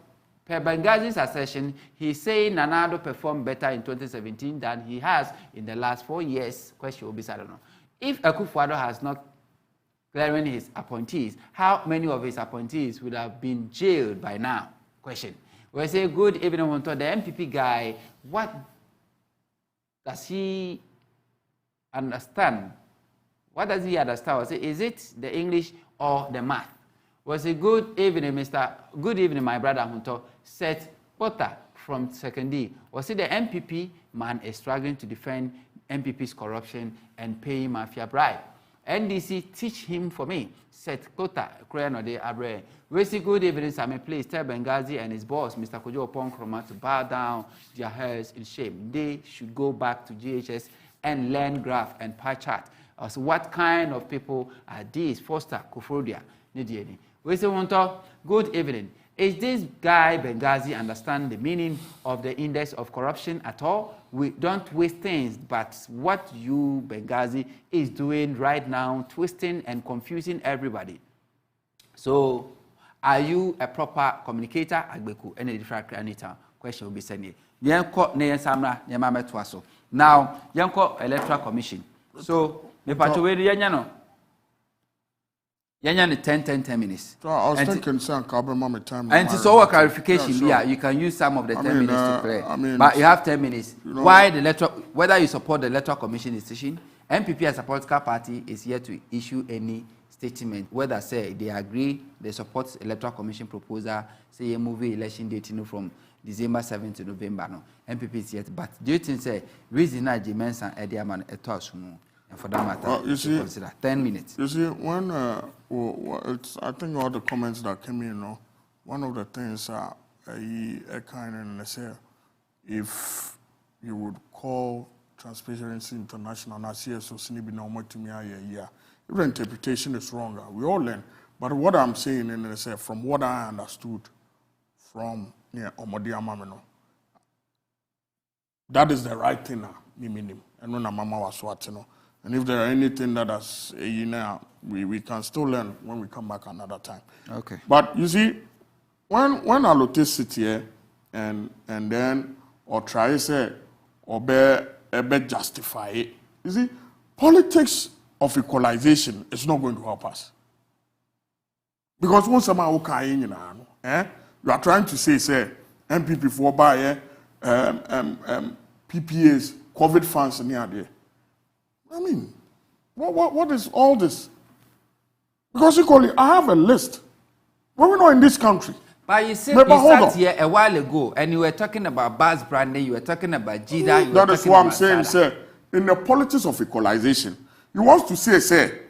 Per Benghazi's assertion, he's saying Nanado performed better in 2017 than he has in the last 4 years. Question will be, I don't know. If Akufo-Addo has not clearing his appointees, how many of his appointees would have been jailed by now? Question. We say, good evening, Honto. The MPP guy, what does he understand? What does he understand? Is it the English or the math? Was a good evening, Mr. Good evening, my brother Hunto. Said Potter from Secondary. Was it the MPP man is struggling to defend MPP's corruption and paying mafia bribe? NDC teach him for me. Said Potter, Koreanode Abre. We say good evening, Sami. Please tell Benghazi and his boss, Mr. Kojo Opon Kroma, to bow down their heads in shame. They should go back to GHS and learn graph and pie chart. So what kind of people are these? Foster, Kufrodia, Nidieni. We say, good evening. Is this guy Benghazi understand the meaning of the index of corruption at all? We don't waste things, but what you Benghazi is doing right now, twisting and confusing everybody. So, are you a proper communicator? Agbeku, any different question will be sent here. Now, Yanko Electoral Commission. So, me patuwe no. Yanya 10 minutes. So I was thinking, sir, my time. And to solve a clarification, yeah, you can use some of the 10 minutes to clear. But you have 10 minutes. Why the letter? Whether you support the electoral commission decision, MPP as a political party is here to issue any statement. Whether say they agree, they support electoral commission proposal, say a movie election date from December 7th to November. No, MPP is yet. But do you think say reason that the mention Ediaman etosumu? And for that matter, you consider 10 minutes. You see, when I think all the comments that came in, one of the things I kind of say, if you would call Transparency International, I see so sinibi na omo to me yeah. If the interpretation is wrong, we all learn. But what I'm saying is, from what I understood from Omodi Amameno, that is the right thing now, and when Mama was watching. And if there are anything that has, we can still learn when we come back another time. Okay. But you see, when Alote sit here and then or try say or be justify it, you see, politics of equalization is not going to help us. Because once you are trying to say MPP for buy PPAs, COVID funds near there. I mean, what is all this? Because equally, I have a list. When we're not in this country. But you said you sat here a while ago and you were talking about Buzz Brandon, you were talking about Jida. That is what I'm saying, sir. In the politics of equalization, you want to say,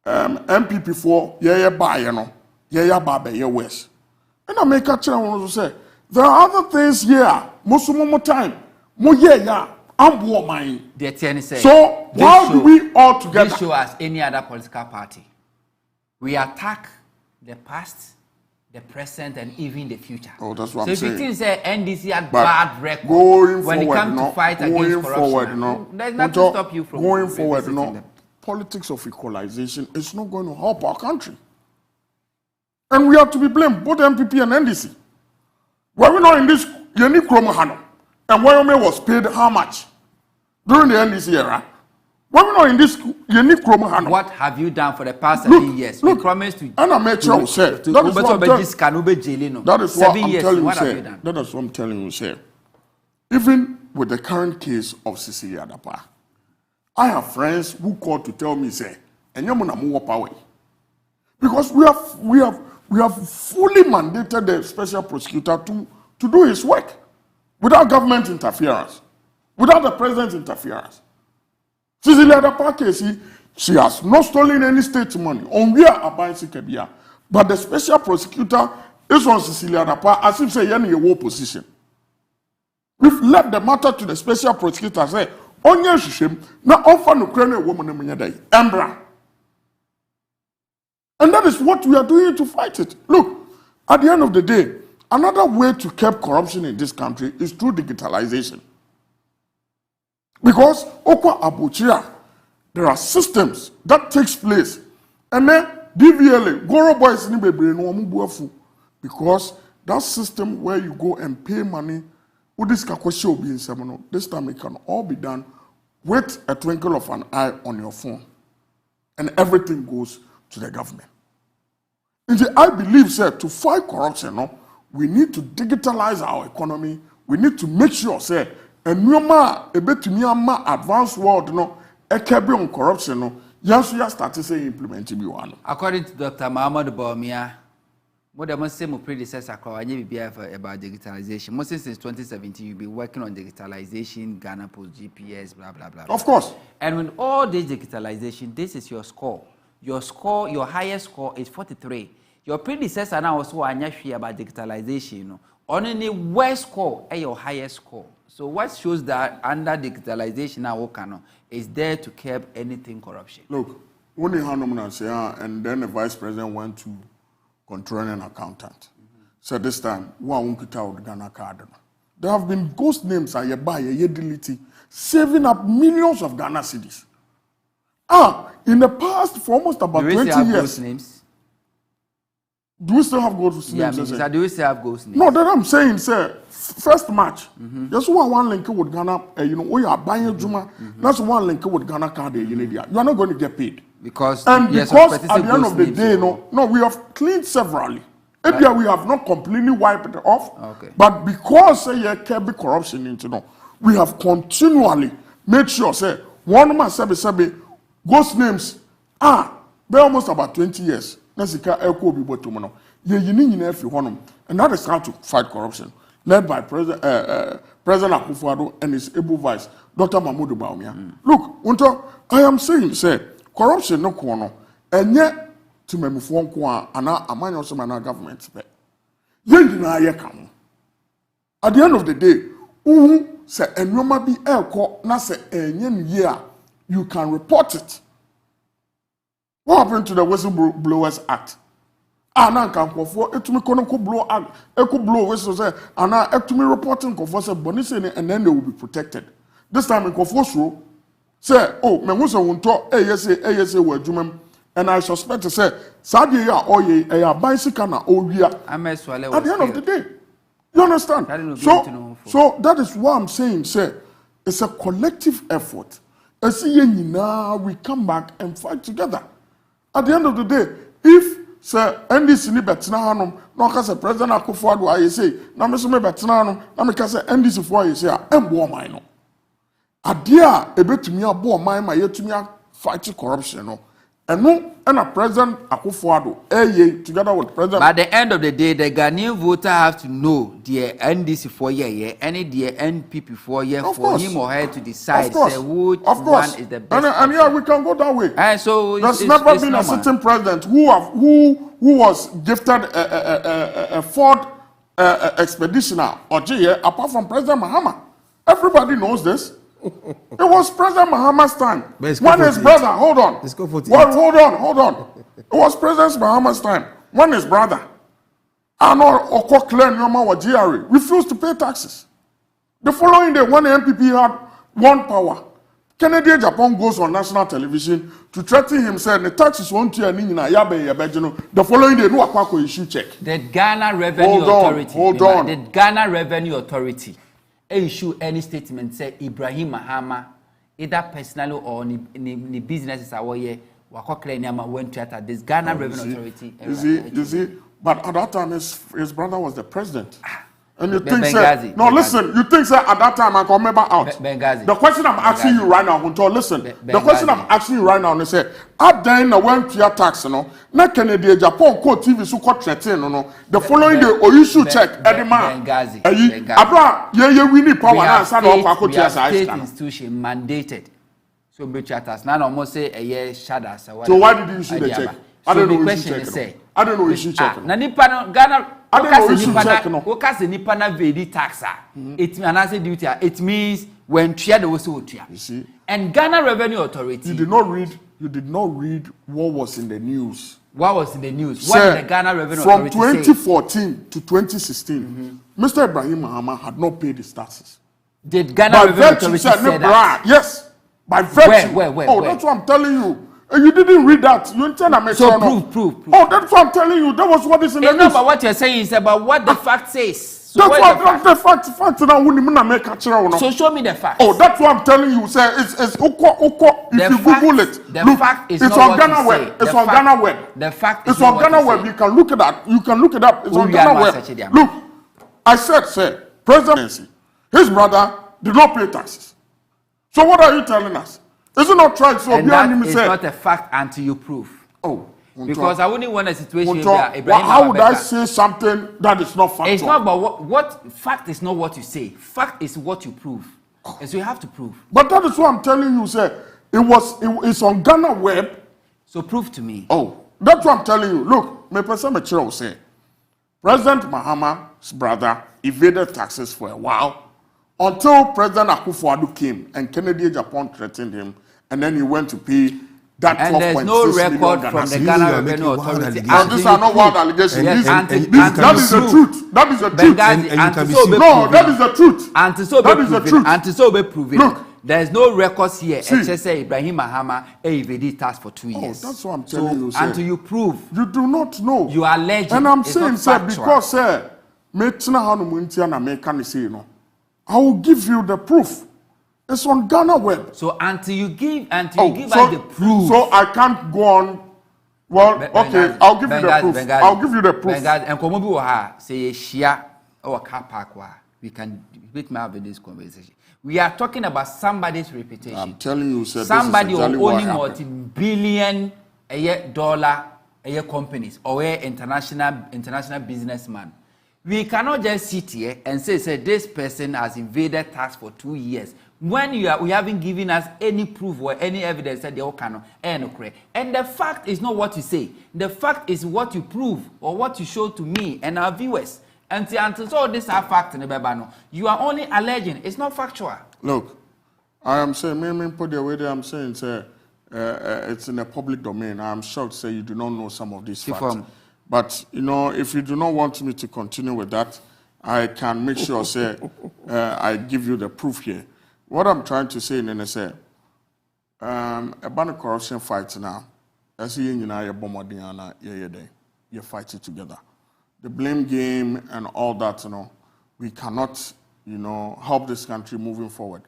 MPP for buy, West. And I make a challenge to say, there are other things here, most time, so why do we all together? This show as any other political party. We attack the past, the present, and even the future. Oh, that's what I'm saying. So if you think say NDC had bad record when it comes to fight against corruption, there's nothing to stop you from going forward. Politics of equalization is not going to help our country, and we have to be blamed, both MPP and NDC. Were we not in this unique Kromahano? And Wyoming was paid how much during the NDC era? Why we not in this unique Kromahano? What have you done for the past 7 years? You promised to. And I made sure say that is what I'm telling you, sir. Even with the current case of Cecilia Dapa, I have friends who called to tell me, say, and you're gonna move up away. Because we have fully mandated the special prosecutor to do his work. Without government interference, without the president's interference. Cecilia Dapa case, she has not stolen any state money. On we are abiding Sikabia. But the special prosecutor is on Cecilia Dapa as if say any war position. We've left the matter to the special prosecutor say, Onya Shishim, now offer no Ukrainian woman in day. Embra. And that is what we are doing to fight it. Look, at the end of the day, another way to curb corruption in this country is through digitalization. Because Okwa Abuchia, there are systems that takes place. And then DVLA, Goro Boys ni bebre no amubuafu. Because that system where you go and pay money, this time it can all be done with a twinkle of an eye on your phone. And everything goes to the government. And I believe, sir, to fight corruption, we need to digitalize our economy. We need to make sure, say, a new advanced world, on corruption, yes, we are starting to implementing you. According to Dr. Muhammad Baumia, what I must say, my predecessor, about digitalization. Most since 2017, you've been working on digitalization, Ghana Post, GPS, blah, blah, blah. Of course. And with all this digitalization, this is your score. Your score, your highest score is 43. Your predecessor now also anyashwe about digitalization, only worst score is your highest score. So what shows that under digitalization now is there to curb anything corruption? Look, only Hanuman say, and then the vice president went to control an accountant. So this time, Ghana card. There have been ghost names saving up millions of Ghana cedis. In the past, for almost about 20 years. Ghost names? Do we still have ghost names? Yeah, do we still have ghost names? No, that I'm saying, sir, first match. There's one link with Ghana, we are buying Juma. That's one link with Ghana card, you are not going to get paid. Because at the end of the day, no, we have cleaned severally. Maybe we have not completely wiped it off. Okay. But because can be corruption into no, we have continually made sure say one man sabi ghost names be almost about 20 years. Nasika eko bi botom no. Ye yini nyina afi honom. And that is how to fight corruption. Led by President Akufo-Addo and his able vice, Dr. Mahmoud Bawumia. Look, Unto, I am saying, say, corruption no kono, and yet to me mufo nko ana amanyo so mana government be. Ye nyina ye kam. At the end of the day, say enwoma bi elko na say enye ye you can report it. What happened to the Whistleblowers Act? Na nkankofo etumi kono ko blow act blow whistle say ana etumi reporting nkofo say boni say and then they will be protected. This time nkofo so say me hu say wonto yes we adwumam and I suspect to say sadie ya oye ya bicycle na owia at the end of the day. You understand? So that is what I'm saying, say it's a collective effort. We come back and fight together. At the end of the day, if say NDC ni betina hanom no ka say President Akufo-Addo aye say na me so me betina hanom na me ka say NDC for aye say embo man no ade a ebetumi abo man ma yetumi fight corruption no eno na President Akufo-Addo aye together with President. By the end of the day, the Ghanaian voter have to know the NDC for year any the NPP for year for him or her to decide say which one is the best. And yeah, we can go that way. And so there's never been a sitting president who was gifted a Ford expeditioner or apart from President Mahama. Everybody knows this. It was President Mahama's time. When his brother, hold on. Hold on. It was President Mahama's time. When his brother, Arnold January, refused to pay taxes. The following day, when the MPP had won power, Kennedy Japan goes on national television to threaten him, saying the taxes won't hear the following day, no issue check. The Ghana Revenue Authority. Hold on. The Ghana Revenue Authority issue any statement say Ibrahim Mahama, either personally or in businesses away, went to at this Ghana Revenue Authority. You see, but at that time his brother was the president. And you think say, no, listen, you think say at that time I can remember out. The question I'm asking you right now, listen. The question I'm asking you right now is say, at then went to your tax, no, na Kennedy Japan code TV so called threaten, no. The following day, or you should check any man. We need power and stand up for state institution mandated. So Bridgetters now almost say a year shadow. So why did you issue the check? I don't know if you check. I don't know if you check. Ghana. I don't know if you check. It means when you see. And Ghana Revenue Authority. You did not read what was in the news. What was in the news? What did the Ghana Revenue Authority say? From 2014 to 2016, Mr. Ibrahim Mahama had not paid his taxes. Did Ghana Revenue Authority say that? Yes. By virtue. Where? That's what I'm telling you. You didn't read that. You intend to make sure. Proof. Oh, that's what I'm telling you. That was what is in the news. No, but what you're saying is about what the fact says. So that's what the fact now. So show me the fact. Oh, that's what I'm telling you. Say it's Oko. If you Google it, the fact is it's on Ghana web. It's on Ghana web. The fact is on Ghana web. You can look at that. You can look it up. It's on Ghana web. Look, I said, President, his brother did not pay taxes. So what are you telling us? Is it not right? So and that is not a fact until you prove. Oh, because I wouldn't want a situation where Ibrahim how would I say something that is not factual? It's not about what fact is not what you say. Fact is what you prove. And so you have to prove. But that is what I'm telling you, sir. It's on Ghana web. So prove to me. Oh, that's what I'm telling you. Look, my person will say President Mahama's brother evaded taxes for a while until President Akufo-Addo came and Kennedy Japan threatened him. And then he went to pay that 12.6 million. And there's no record from the Ghana Revenue Authority. And these are not wild allegations. Yes, that is the truth. That is the truth. No, that is the truth. That is the truth. Until so be proven. Look, there's no records here. Except say Ibrahim Mahama evaded tax for 2 years. That's what I'm telling you, sir. Until you prove. You do not know. You are alleging. And I'm saying, sir, because, sir, I will give you the proof. It's on Ghana web. So until you give us the proof. So I can't go on. Well, okay, I'll give you the proof. I'll give you the proof. And come over say share our car park. We can have this conversation. We are talking about somebody's reputation. I'm telling you, sir. Somebody owning multi-billion a year dollar a year companies or a international businessman. We cannot just sit here and say this person has evaded tax for 2 years. When we haven't given us any proof or any evidence that they all cannot and the fact is not what you say. The fact is what you prove or what you show to me and our viewers. Until all these are facts in the Bible, you are only alleging. It's not factual. Look, I am saying, put the way that I'm saying, it's in a public domain. I'm shocked to say you do not know some of these facts. But if you do not want me to continue with that, I can make sure I give you the proof here. What I'm trying to say, Nene, say, about the corruption fight now, as you fight it together. The blame game and all that, we cannot, help this country moving forward.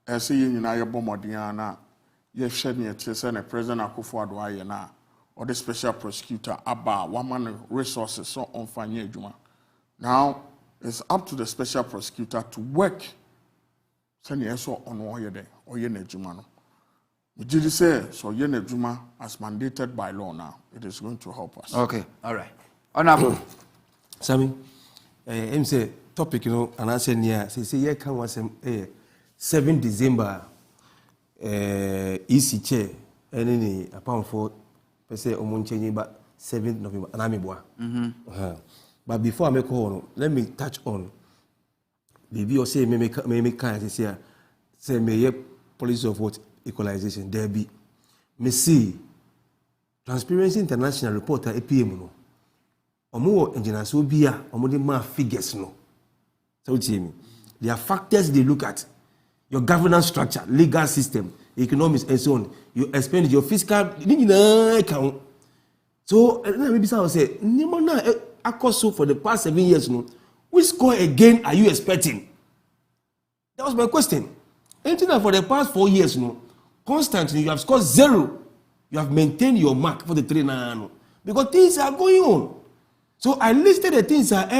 As you shed me a President Akufo-Addo or the special prosecutor Abba, one resources so on Fanye Juma. Now it's up to the special prosecutor to work. Send the SO on or Juma. We did say so Juma as mandated by law now. It is going to help us. Okay, all right. Honorable Sammy, say topic, and I said, yeah, say, yeah, can was 7 December, EC chair, and any pound for, say, changing, but 7th November, and I'm But before I make on, let me touch on. Maybe or say, may kind say, may policy of what equalization there be. Me see, Transparency International reporter APM no. Omo engineers will be omo figures no. So there are factors they look at. Your governance structure, legal system, economics, and so on. Your expenditure, your fiscal, account. So maybe someone say, Nimona Akoso for the past 7 years no. Which score again are you expecting? That was my question. Anything for the past 4 years no, constantly you have scored 0. You have maintained your mark for the 3 now. Because things are going on. So I listed the things that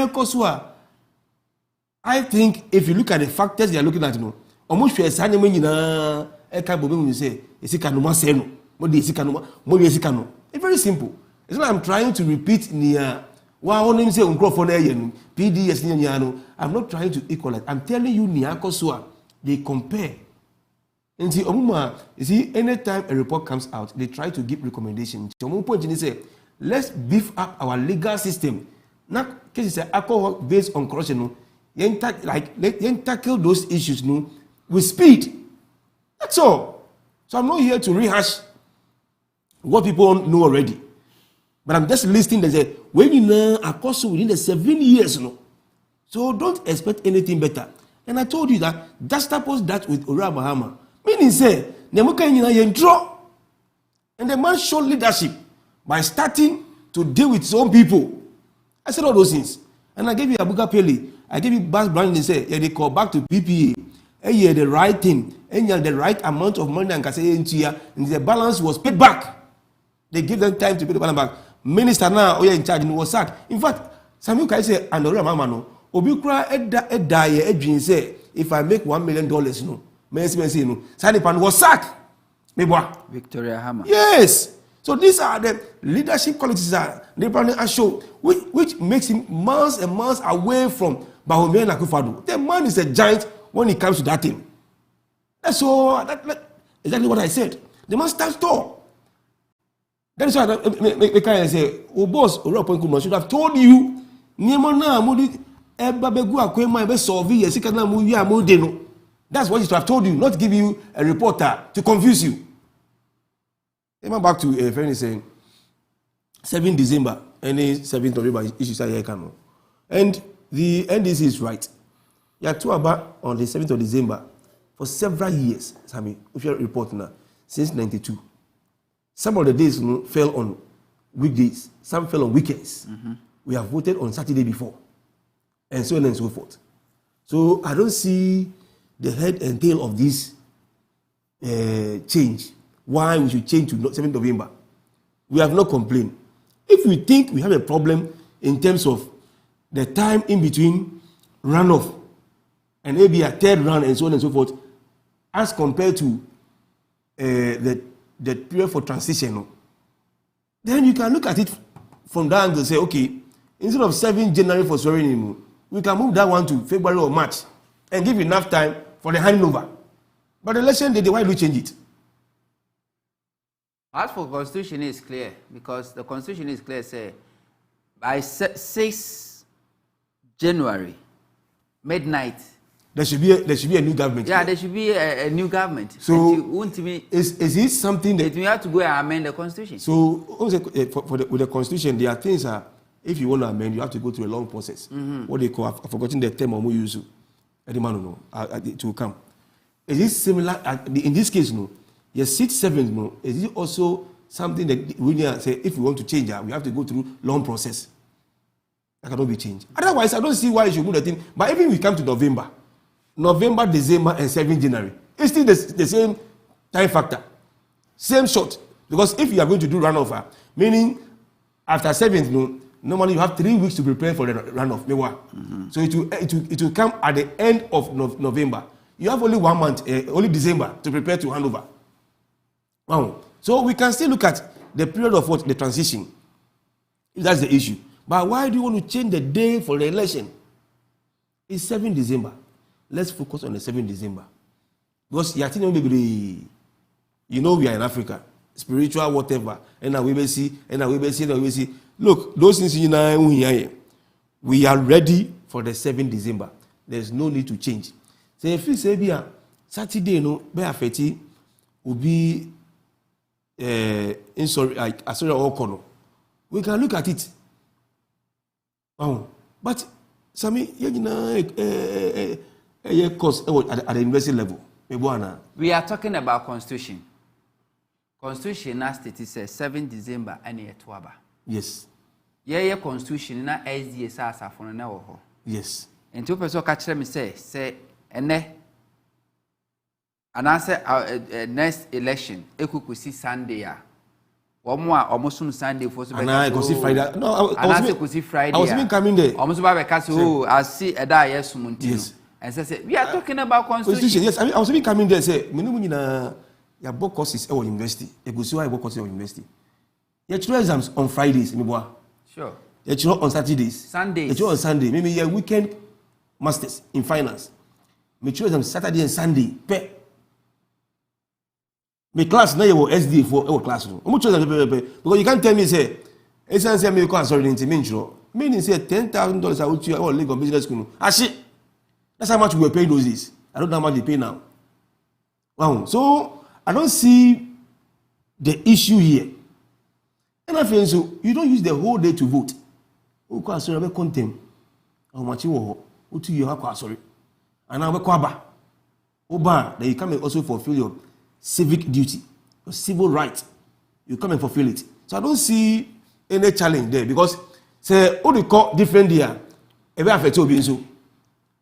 I think if you look at the factors they are looking at, almost you say, it's very simple. It's not I'm trying to repeat I'm not trying to equalize. I'm telling you, they compare. And see, you see, anytime a report comes out, they try to give recommendations. Let's beef up our legal system. Not cases alcohol based on corruption. Tackle those issues with speed. That's all. So I'm not here to rehash what people know already. But I'm just listing that when you know a course within the 7 years, so don't expect anything better. And I told you that juxtapose that with Ora Bahama. Meaning say, draw. And the man showed leadership by starting to deal with his own people. I said all those things. And I gave you Abuga Pele. I gave you Bas Brown and say, they call back to PPA. And you had the right thing. And you had the right amount of money and the balance was paid back. They give them time to pay the balance back. Minister now, in charge, and was sacked. In fact, Samuel Kai say, and Ora Mama Obikra Edda say, if I make $1 million, Sanipan was sacked. Victoria Hammer. Yes. So these are the leadership qualities that they probably show, which makes him miles and miles away from Bahomia and Akufo-Addo. The man is a giant when it comes to that thing. That's so exactly what I said. The man stands tall. That is why I can say, oh boss, Oropo should have told you, that's what he should have told you, not give you a reporter to confuse you. Even back to a friend saying 7 December, any 7th November issues are here. And the NDC is right. You are two about on the 7th of December for several years, Sammy, if you are reporting now, since 92. Some of the days fell on weekdays, some fell on weekends. We have voted on Saturday before, and so on and so forth. So I don't see the head and tail of this change, why we should change to 7th November. We have not complained. If we think we have a problem in terms of the time in between runoff and maybe a third round and so on and so forth, as compared to the period for transition, then you can look at it from that angle and say, okay, instead of 7 January for swearing in, we can move that one to February or March and give enough time for the handover. But the election day, why do we change it? As for constitution is clear, because the constitution is clear, say by 6 January, midnight. There should be a new government. Yeah, there should be a new government. So is it something that we have to go and amend the constitution? So with the constitution, there are things that if you want to amend, you have to go through a long process. What they call, I've forgotten the term I'm using. Any man know it will come. Is it similar in this case? No. Yes, 6 7 no. Is it also something that we need to say if we want to change that we have to go through long process? That cannot be changed. Otherwise, I don't see why you should move the thing. But even we come to November, December, and 7 January, it's still the same time factor, same shot. Because if you are going to do runoff, meaning after 7th, no, normally you have 3 weeks to prepare for the runoff. So it will come at the end of November. You have only 1 month, only December to prepare to hand over. Wow. So we can still look at the period of the transition. That's the issue. But why do you want to change the day for the election? It's 7 December. Let's focus on the 7 December. Because we are in Africa, spiritual whatever, and we may see. Look, those things we are ready for the 7 December. There's no need to change. So if you say Saturday, no, be affected will be we can look at it. But Sami, course at the university level. We are talking about constitution. Constitution na state says 7 December and a twaba. Yes. Yeah, constitution na SDA sa for na wo. Yes. And two person catch me say ene anase next election ekukusi Sunday a almost Sunday for I go see Friday. No, I was even coming there. Almost by I see a die yes. And say we are talking about constitution. Yes, I was even coming there say your book courses at university. You go see why book courses at university. Your children exams on Fridays, Sure. Your children on Saturdays. Sundays. Your children on Sunday. Maybe your weekend masters in finance. My children Saturday and Sunday. My class now you SD for our classroom. Because you can't tell me say, say me go sorry meaning say $10,000 I would to our legal business school. That's how much we were paying those days. I don't know how much they pay now. Wow. So I don't see the issue here. And I feel so you don't use the whole day to vote. Sorry, contempt. How much you to you have sorry. And now then you come and also fulfill your civic duty, your civil right. You come and fulfill it. So I don't see any challenge there because say all the call different there. Every affect will be so.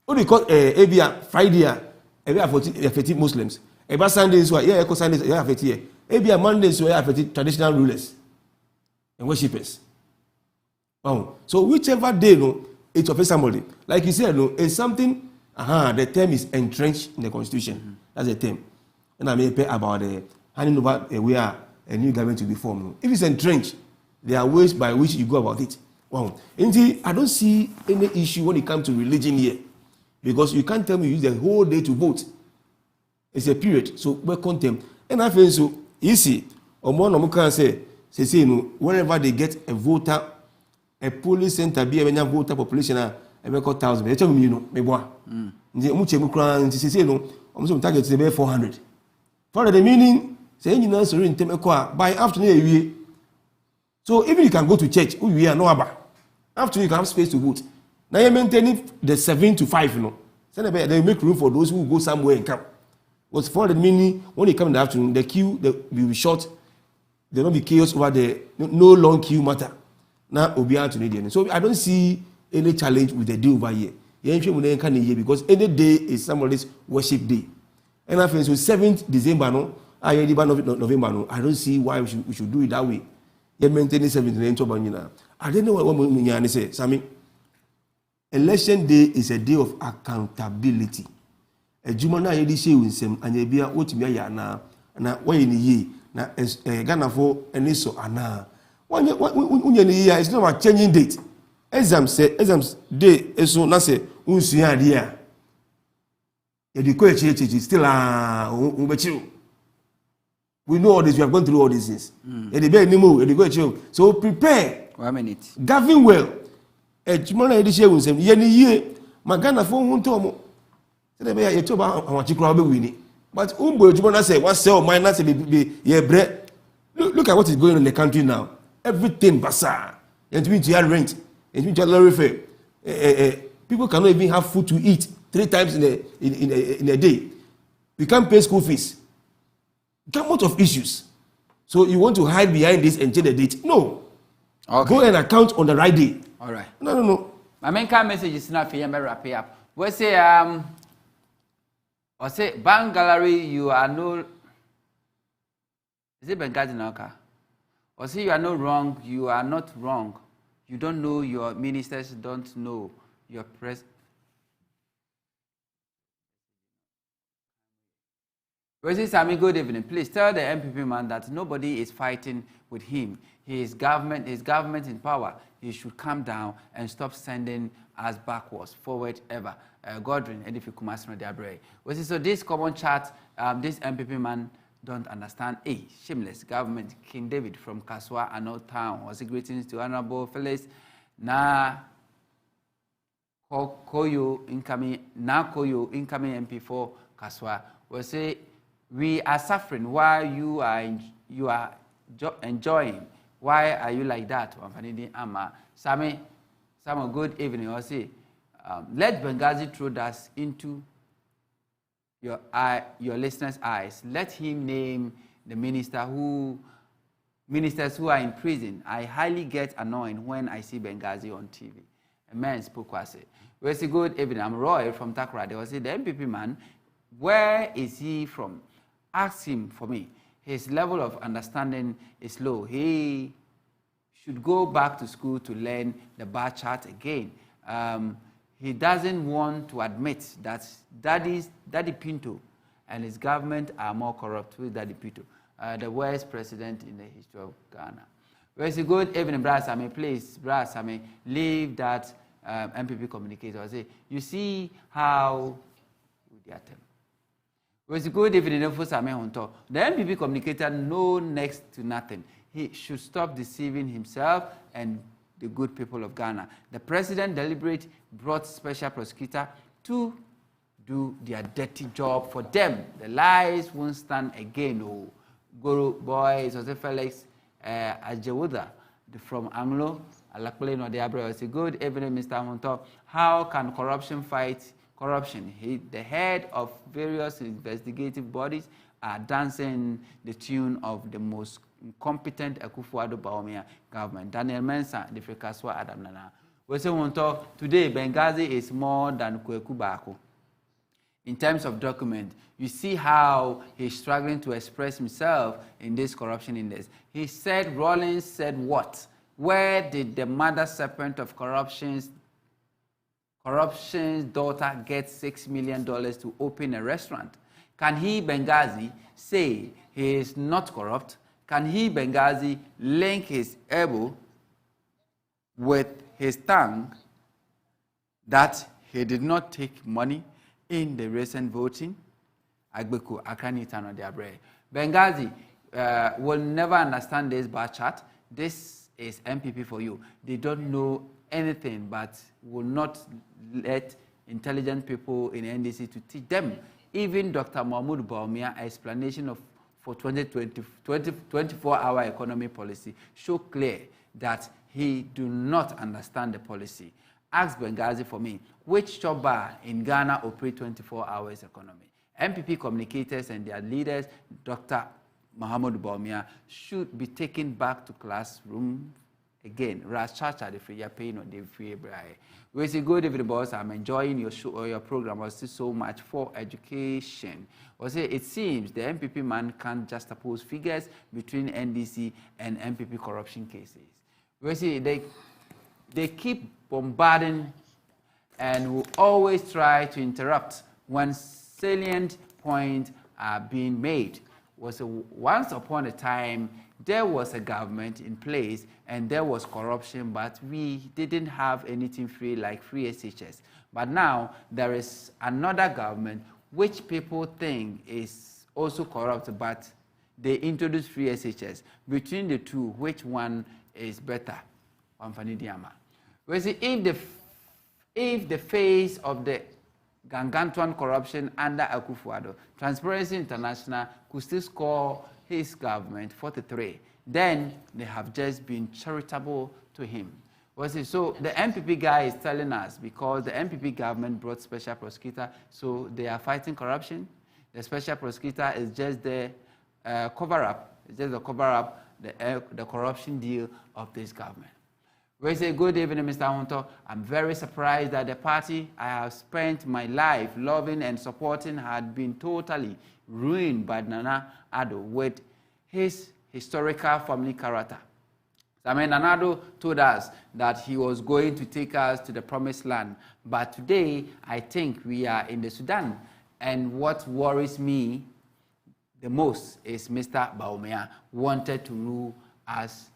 All the call every Friday, every affect Muslims. Every Sunday so yeah, Sundays yeah affect here. Every Monday so yeah affect traditional rulers and worshippers. So whichever day no, it affects somebody. Like you said, no, it's something. The term is entrenched in the constitution. That's the term. And I may pay about the handing over where a new government will be formed. If it's entrenched, there are ways by which you go about it. Indeed, I don't see any issue when it comes to religion here. Because you can't tell me you use the whole day to vote. It's a period. So we're contempt. And I feel so easy. Or can say, wherever they get a voter, a polling center, be a voter population, a 1,000. They tell me, almost target is 400. For the meaning, saying by afternoon. So even you can go to church, we are no about. After you can have space to vote. Now you're maintaining the 7 to 5, they make room for those who go somewhere and come. What's for the meaning when they come in the afternoon, the queue will be short. There will not be chaos over there. No long queue matter. Now will be to so I don't see any challenge with the day over here. Because any day is somebody's worship day. And I feel so 7th December, no, I November, no, I don't see why we should do it that way. You maintain 7th. I don't know what we say, Sammy. Election day is a day of accountability. A Jumana Yedi say with some and ye be a Otimia na why in the year na Ghana for and so ana. One year is not a changing date. Exams day is so na say unsia dia. Educate is still we know all this, we have gone through all these things. So prepare. 1 minute. Govern well. Jumana Yedi say with some year Magana for Huntomo. But Jumana say, what sell minus be bread. Look at what is going on in the country now. Everything bazaar. And to have rent, and to lorry fare. People cannot even have food to eat 3 times in a day. We can't pay school fees. Gamut of issues. So you want to hide behind this and change the date? No. Okay. Go and account on the right day. All right. No. My main message is not for you. Wrap it up. We say or say Bank Gallery, you are no. Is it Benghazi Nauka? Or say you are no wrong, you are not wrong. You don't know your ministers, don't know your press. President Sami, good evening. Please tell the MPP man that nobody is fighting with him. His government in power. He should calm down and stop sending us backwards, forward ever. Godwin, Edifi Kumasino Diabre. So this common chat, this MPP man don't understand. Shameless government. King David from Kaswa and Old Town. Was greetings to Honorable Felix. Na Koyo incoming MP4 Kaswa. We say we are suffering while you are enjoying. Why are you like that? Sami, good evening. I say, let Benghazi throw us into your listeners' eyes. Let him name the ministers who are in prison. I highly get annoyed when I see Benghazi on TV. A man spoke. I say, well, say good evening. I'm Roy from Takrade. I say the MPP man, where is he from? Ask him for me. His level of understanding is low. He should go back to school to learn the bar chart again. He doesn't want to admit that Daddy Pinto and his government are more corrupt with Daddy Pinto, the worst president in the history of Ghana. Well, it's a good evening, Brasame. Please, Brasame, leave that MPP communicator. I say, you see how they attempt. Well, it's a good evening, the MPP communicator know next to nothing. He should stop deceiving himself and the good people of Ghana. The president deliberately brought special prosecutor to do their dirty job for them. The lies won't stand again. Oh, Guru boy, Jose Felix Ajewuda from Anglo, Alakpele no Diabre. It's a good evening, Mr. Honto. How can corruption fight corruption? The head of various investigative bodies are dancing the tune of the most incompetent Akufo-Addo Bawumia government. Daniel Mensah, the Frikaswa Adam Nana. We say today Benghazi is more than Kweku Bako. In terms of document, you see how he's struggling to express himself in this corruption index. He said, Rollins said what? Where did the mother serpent of corruption's daughter get $6 million to open a restaurant? Can he, Benghazi, say he is not corrupt? Can he, Benghazi, link his elbow with his tongue that he did not take money in the recent voting? Agbeku, Akrani Tano Diabre. Benghazi will never understand this bar chart. This is MPP for you. They don't know anything, but will not let intelligent people in NDC to teach them. Even Dr. Mahmoud Bawumia explanation for 24-hour economy policy show clear that he do not understand the policy. Ask Benghazi for me, which shop bar in Ghana operate 24 hours economy? MPP communicators and their leaders, Dr. Mahmoud Bawumia, should be taken back to classroom Again, Ras Chacha, the free, you're paying on the free. We say, good evening, boss. I'm enjoying your show or your program. I see so much for education. I say, it seems the MPP man can't just oppose figures between NDC and MPP corruption cases. We say, they keep bombarding and will always try to interrupt when salient points are being made. Once upon a time, there was a government in place and there was corruption, but we didn't have anything free like free SHS. But now there is another government which people think is also corrupt, but they introduced free SHS. Between the two, which one is better? We see if the face of the Gangantuan corruption under Akufo-Addo, Transparency International could still score his government 43, then they have just been charitable to him. So the MPP guy is telling us because the MPP government brought special prosecutor, so they are fighting corruption. The special prosecutor is just the cover-up. It's just the cover-up, the corruption deal of this government. We say, good evening, Mr. Hunter. I'm very surprised that the party I have spent my life loving and supporting had been totally ruined by Nana Addo with his historical family character. Nana Addo told us that he was going to take us to the promised land. But today, I think we are in the Sudan. And what worries me the most is Mr. Bawumia wanted to rule us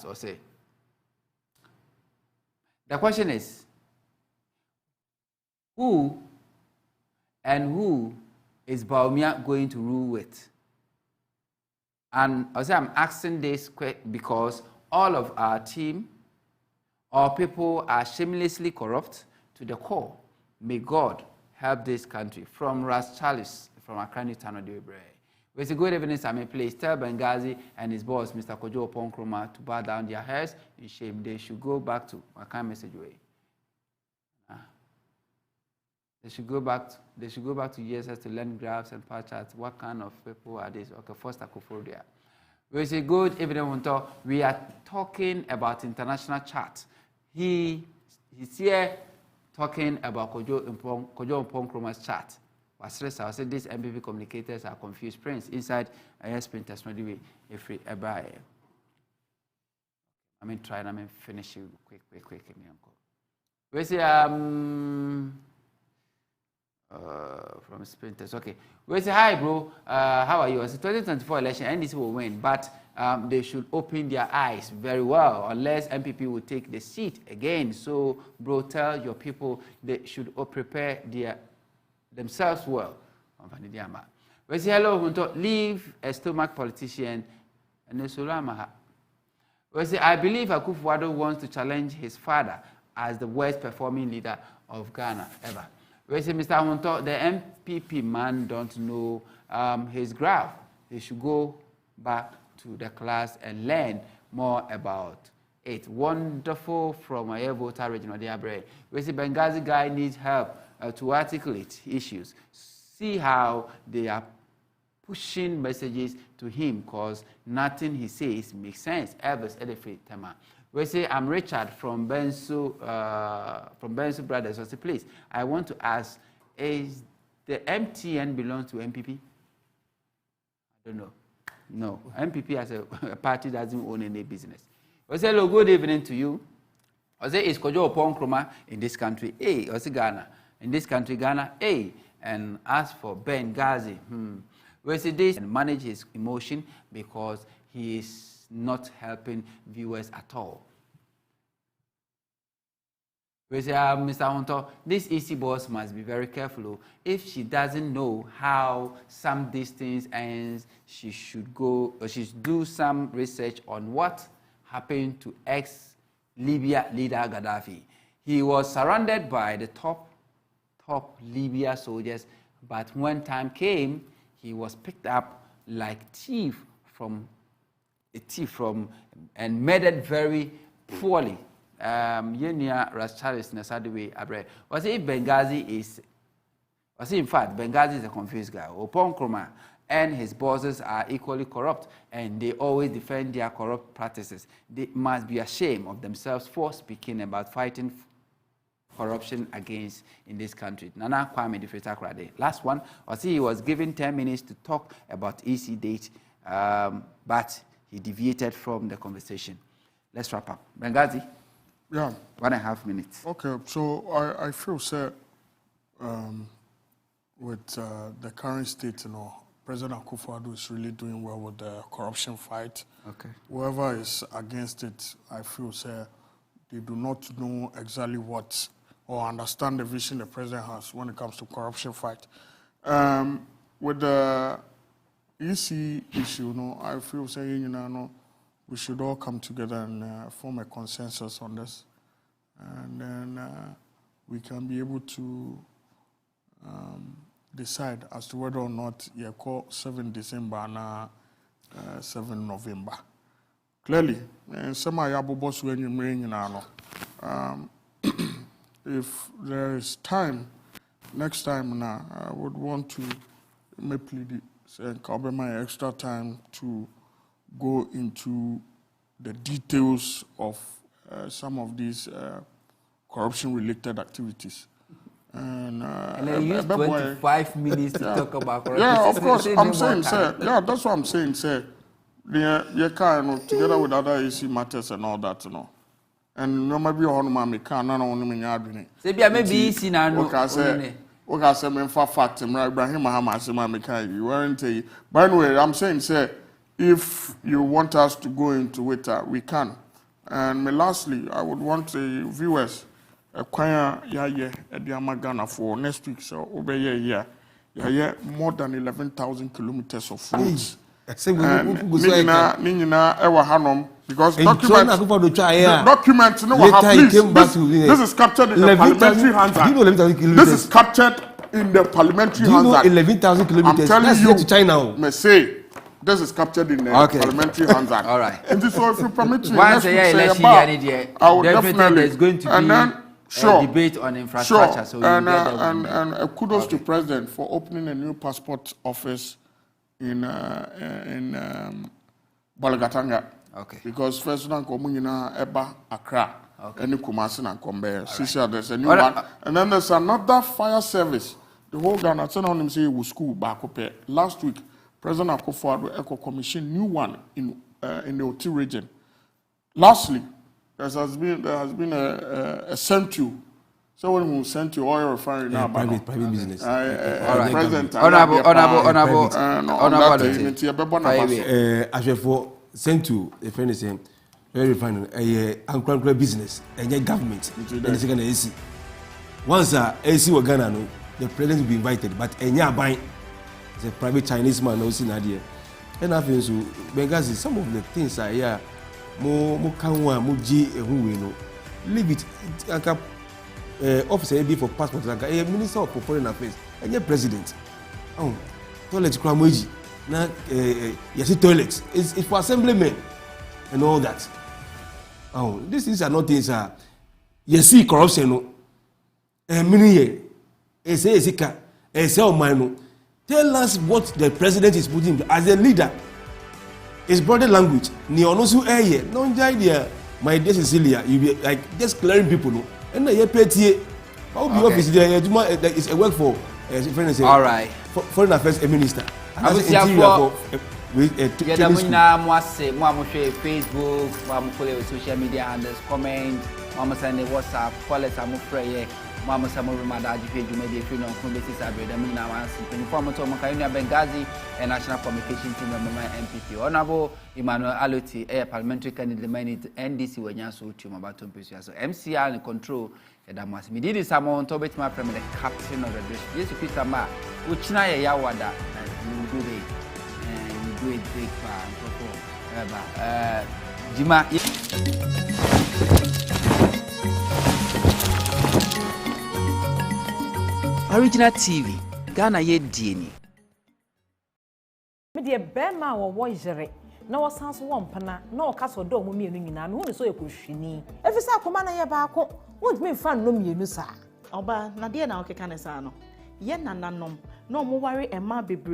or say. The question is, who is Bawumia going to rule with? And I say I'm asking this because all of our team, our people are shamelessly corrupt to the core. May God help this country. From Ras Charles, from Accra, Tano Debre. We say, good evening, Sami. Please tell Benghazi and his boss, Mr. Kojo Oponkroma, to bow down their heads in shame. They should go back to my kind message way. They should go back to ESS to learn graphs and pie charts. What kind of people are these? Okay, first Akufo-Addo. We say, good evening, Hunter. We are talking about international chat. He's here talking about Kojo Oponkroma's chat. I said these MPP communicators are confused. Prince inside ISP testimony if we ever. Try and finish you quick. We say from Sprinters. Okay. We say hi, bro. How are you? It's the 2024 election. NDC will win, but they should open their eyes very well, unless MPP will take the seat again. So, bro, tell your people they should prepare themselves well. We say hello, Hunto. Leave a stomach politician. We say I believe Akufo-Addo wants to challenge his father as the worst performing leader of Ghana ever. We say Mr. Hunto, the MPP man don't know his graph. He should go back to the class and learn more about it. Wonderful from Ayevota Regional Diabre. We say Benghazi guy needs help to articulate issues. See how they are pushing messages to him because nothing he says makes sense. Elvis Edefit Tema. We say, I'm Richard from Bensu Brothers. I say, please, I want to ask, is the MTN belongs to MPP? I don't know. No, MPP as a party doesn't own any business. We say, hello, good evening to you. I say, is Kojo Oponkroma in this country? I say, Ghana. In this country, Ghana, and as for Benghazi, we see this and manage his emotion because he is not helping viewers at all. We say, Mr. Hunter, this EC boss must be very careful. If she doesn't know how some of these things ends, she should do some research on what happened to ex-Libya leader Gaddafi. He was surrounded by the top Libya soldiers, but when time came, he was picked up like a thief and murdered very poorly. Yenia Rascharis Nasadiwe Abre. Was it Benghazi is? Was it in fact Benghazi is a confused guy? Oponkroma and his bosses are equally corrupt, and they always defend their corrupt practices. They must be ashamed of themselves for speaking about fighting corruption against in this country. Nana Kwame Dufesakrade. Last one, he was given 10 minutes to talk about EC date, but he deviated from the conversation. Let's wrap up. Benghazi? Yeah. 1.5 minutes. Okay, so I feel, sir, with the current state, President Akufo-Addo is really doing well with the corruption fight. Okay. Whoever is against it, I feel, sir, they do not know exactly what or understand the vision the president has when it comes to corruption fight. With the EC issue, I feel, saying, we should all come together and form a consensus on this. And then we can be able to decide as to whether or not you call 7 December and 7 November. Clearly, if there is time, next time now, I would want to cover my extra time to go into the details of some of these corruption-related activities. And I used 25 minutes to talk about corruption. Yeah, of course. I'm saying, sir. Yeah, that's what I'm saying, sir. You can, together with other AC matters and all that, And no, maybe on my can, none on me yard. Maybe easy now. What I say, for fact, Ibrahim Muhammad, you weren't a. By the way, I'm saying, sir, if you want us to go into it, we can. And lastly, I would want the viewers acquire Ghana for next week. So obey more than 11,000 kilometers of roads. Because documents please, this is captured in the parliamentary handbook. This is captured in the parliamentary handbook. 11,000 kilometers. I'm telling That's you, to China. May say this is captured in the parliamentary handbook. All right. And so if you permit me, once I would definitely. There's going to be a debate on infrastructure. So and kudos to President for opening a new passport office in Balagatanga. Okay. Because first one Komunina Eba Accra and Kumasi and Kombe. There's a new one. And then there's another fire service. The whole Ghana sent on him say was school back up. Last week, President Akufo-Addo Eco commissioned new one in the Oti region. Lastly, there has been a Centu. So when we sent to oil refinery now, private business. President, honorable. For sent to the friend is saying very fine a business and government and the second AC. Once AC was Ghana, the president will be invited, but buying the private Chinese man also in idea. And I think so Benghazi, some of the things are here more kanwa more leave it officer be for passport like a minister of foreign affairs and your president. Toilet cramoji. Now, yes, toilets. It's for assemblymen and all that. These are not things. You see corruption. Tell us what the president is putting as a leader. His body language. My dear Cecilia, you be like just clearing people. No, and you pay. How be office there? It's a work for. All right. Foreign affairs minister. Facebook, social media handles, comment, mama send WhatsApp, call us, I'm afraid, mama Samuel Madaji, media free on Kumbasis, Benghazi, and National Communication Team member MPP. Honorable Emmanuel Aloti, parliamentary candidate, NDC, when you so to about 2 percent. So MCR and control. That must be this amount to bet my friend the captain of the district. Yes, if it's a man, which na yawada, you do it, and you do it big fan. Jima. Original TV, Ghana ye dini. Me de bema wo wojere. Na wasanso wo mpana na okaso do mo mienu nyina me hu so yekohwini efisa akoma na ye baako wont me fa no mienu sa oba na de na okeka ne sa no ye nananom na omo ware ema bebre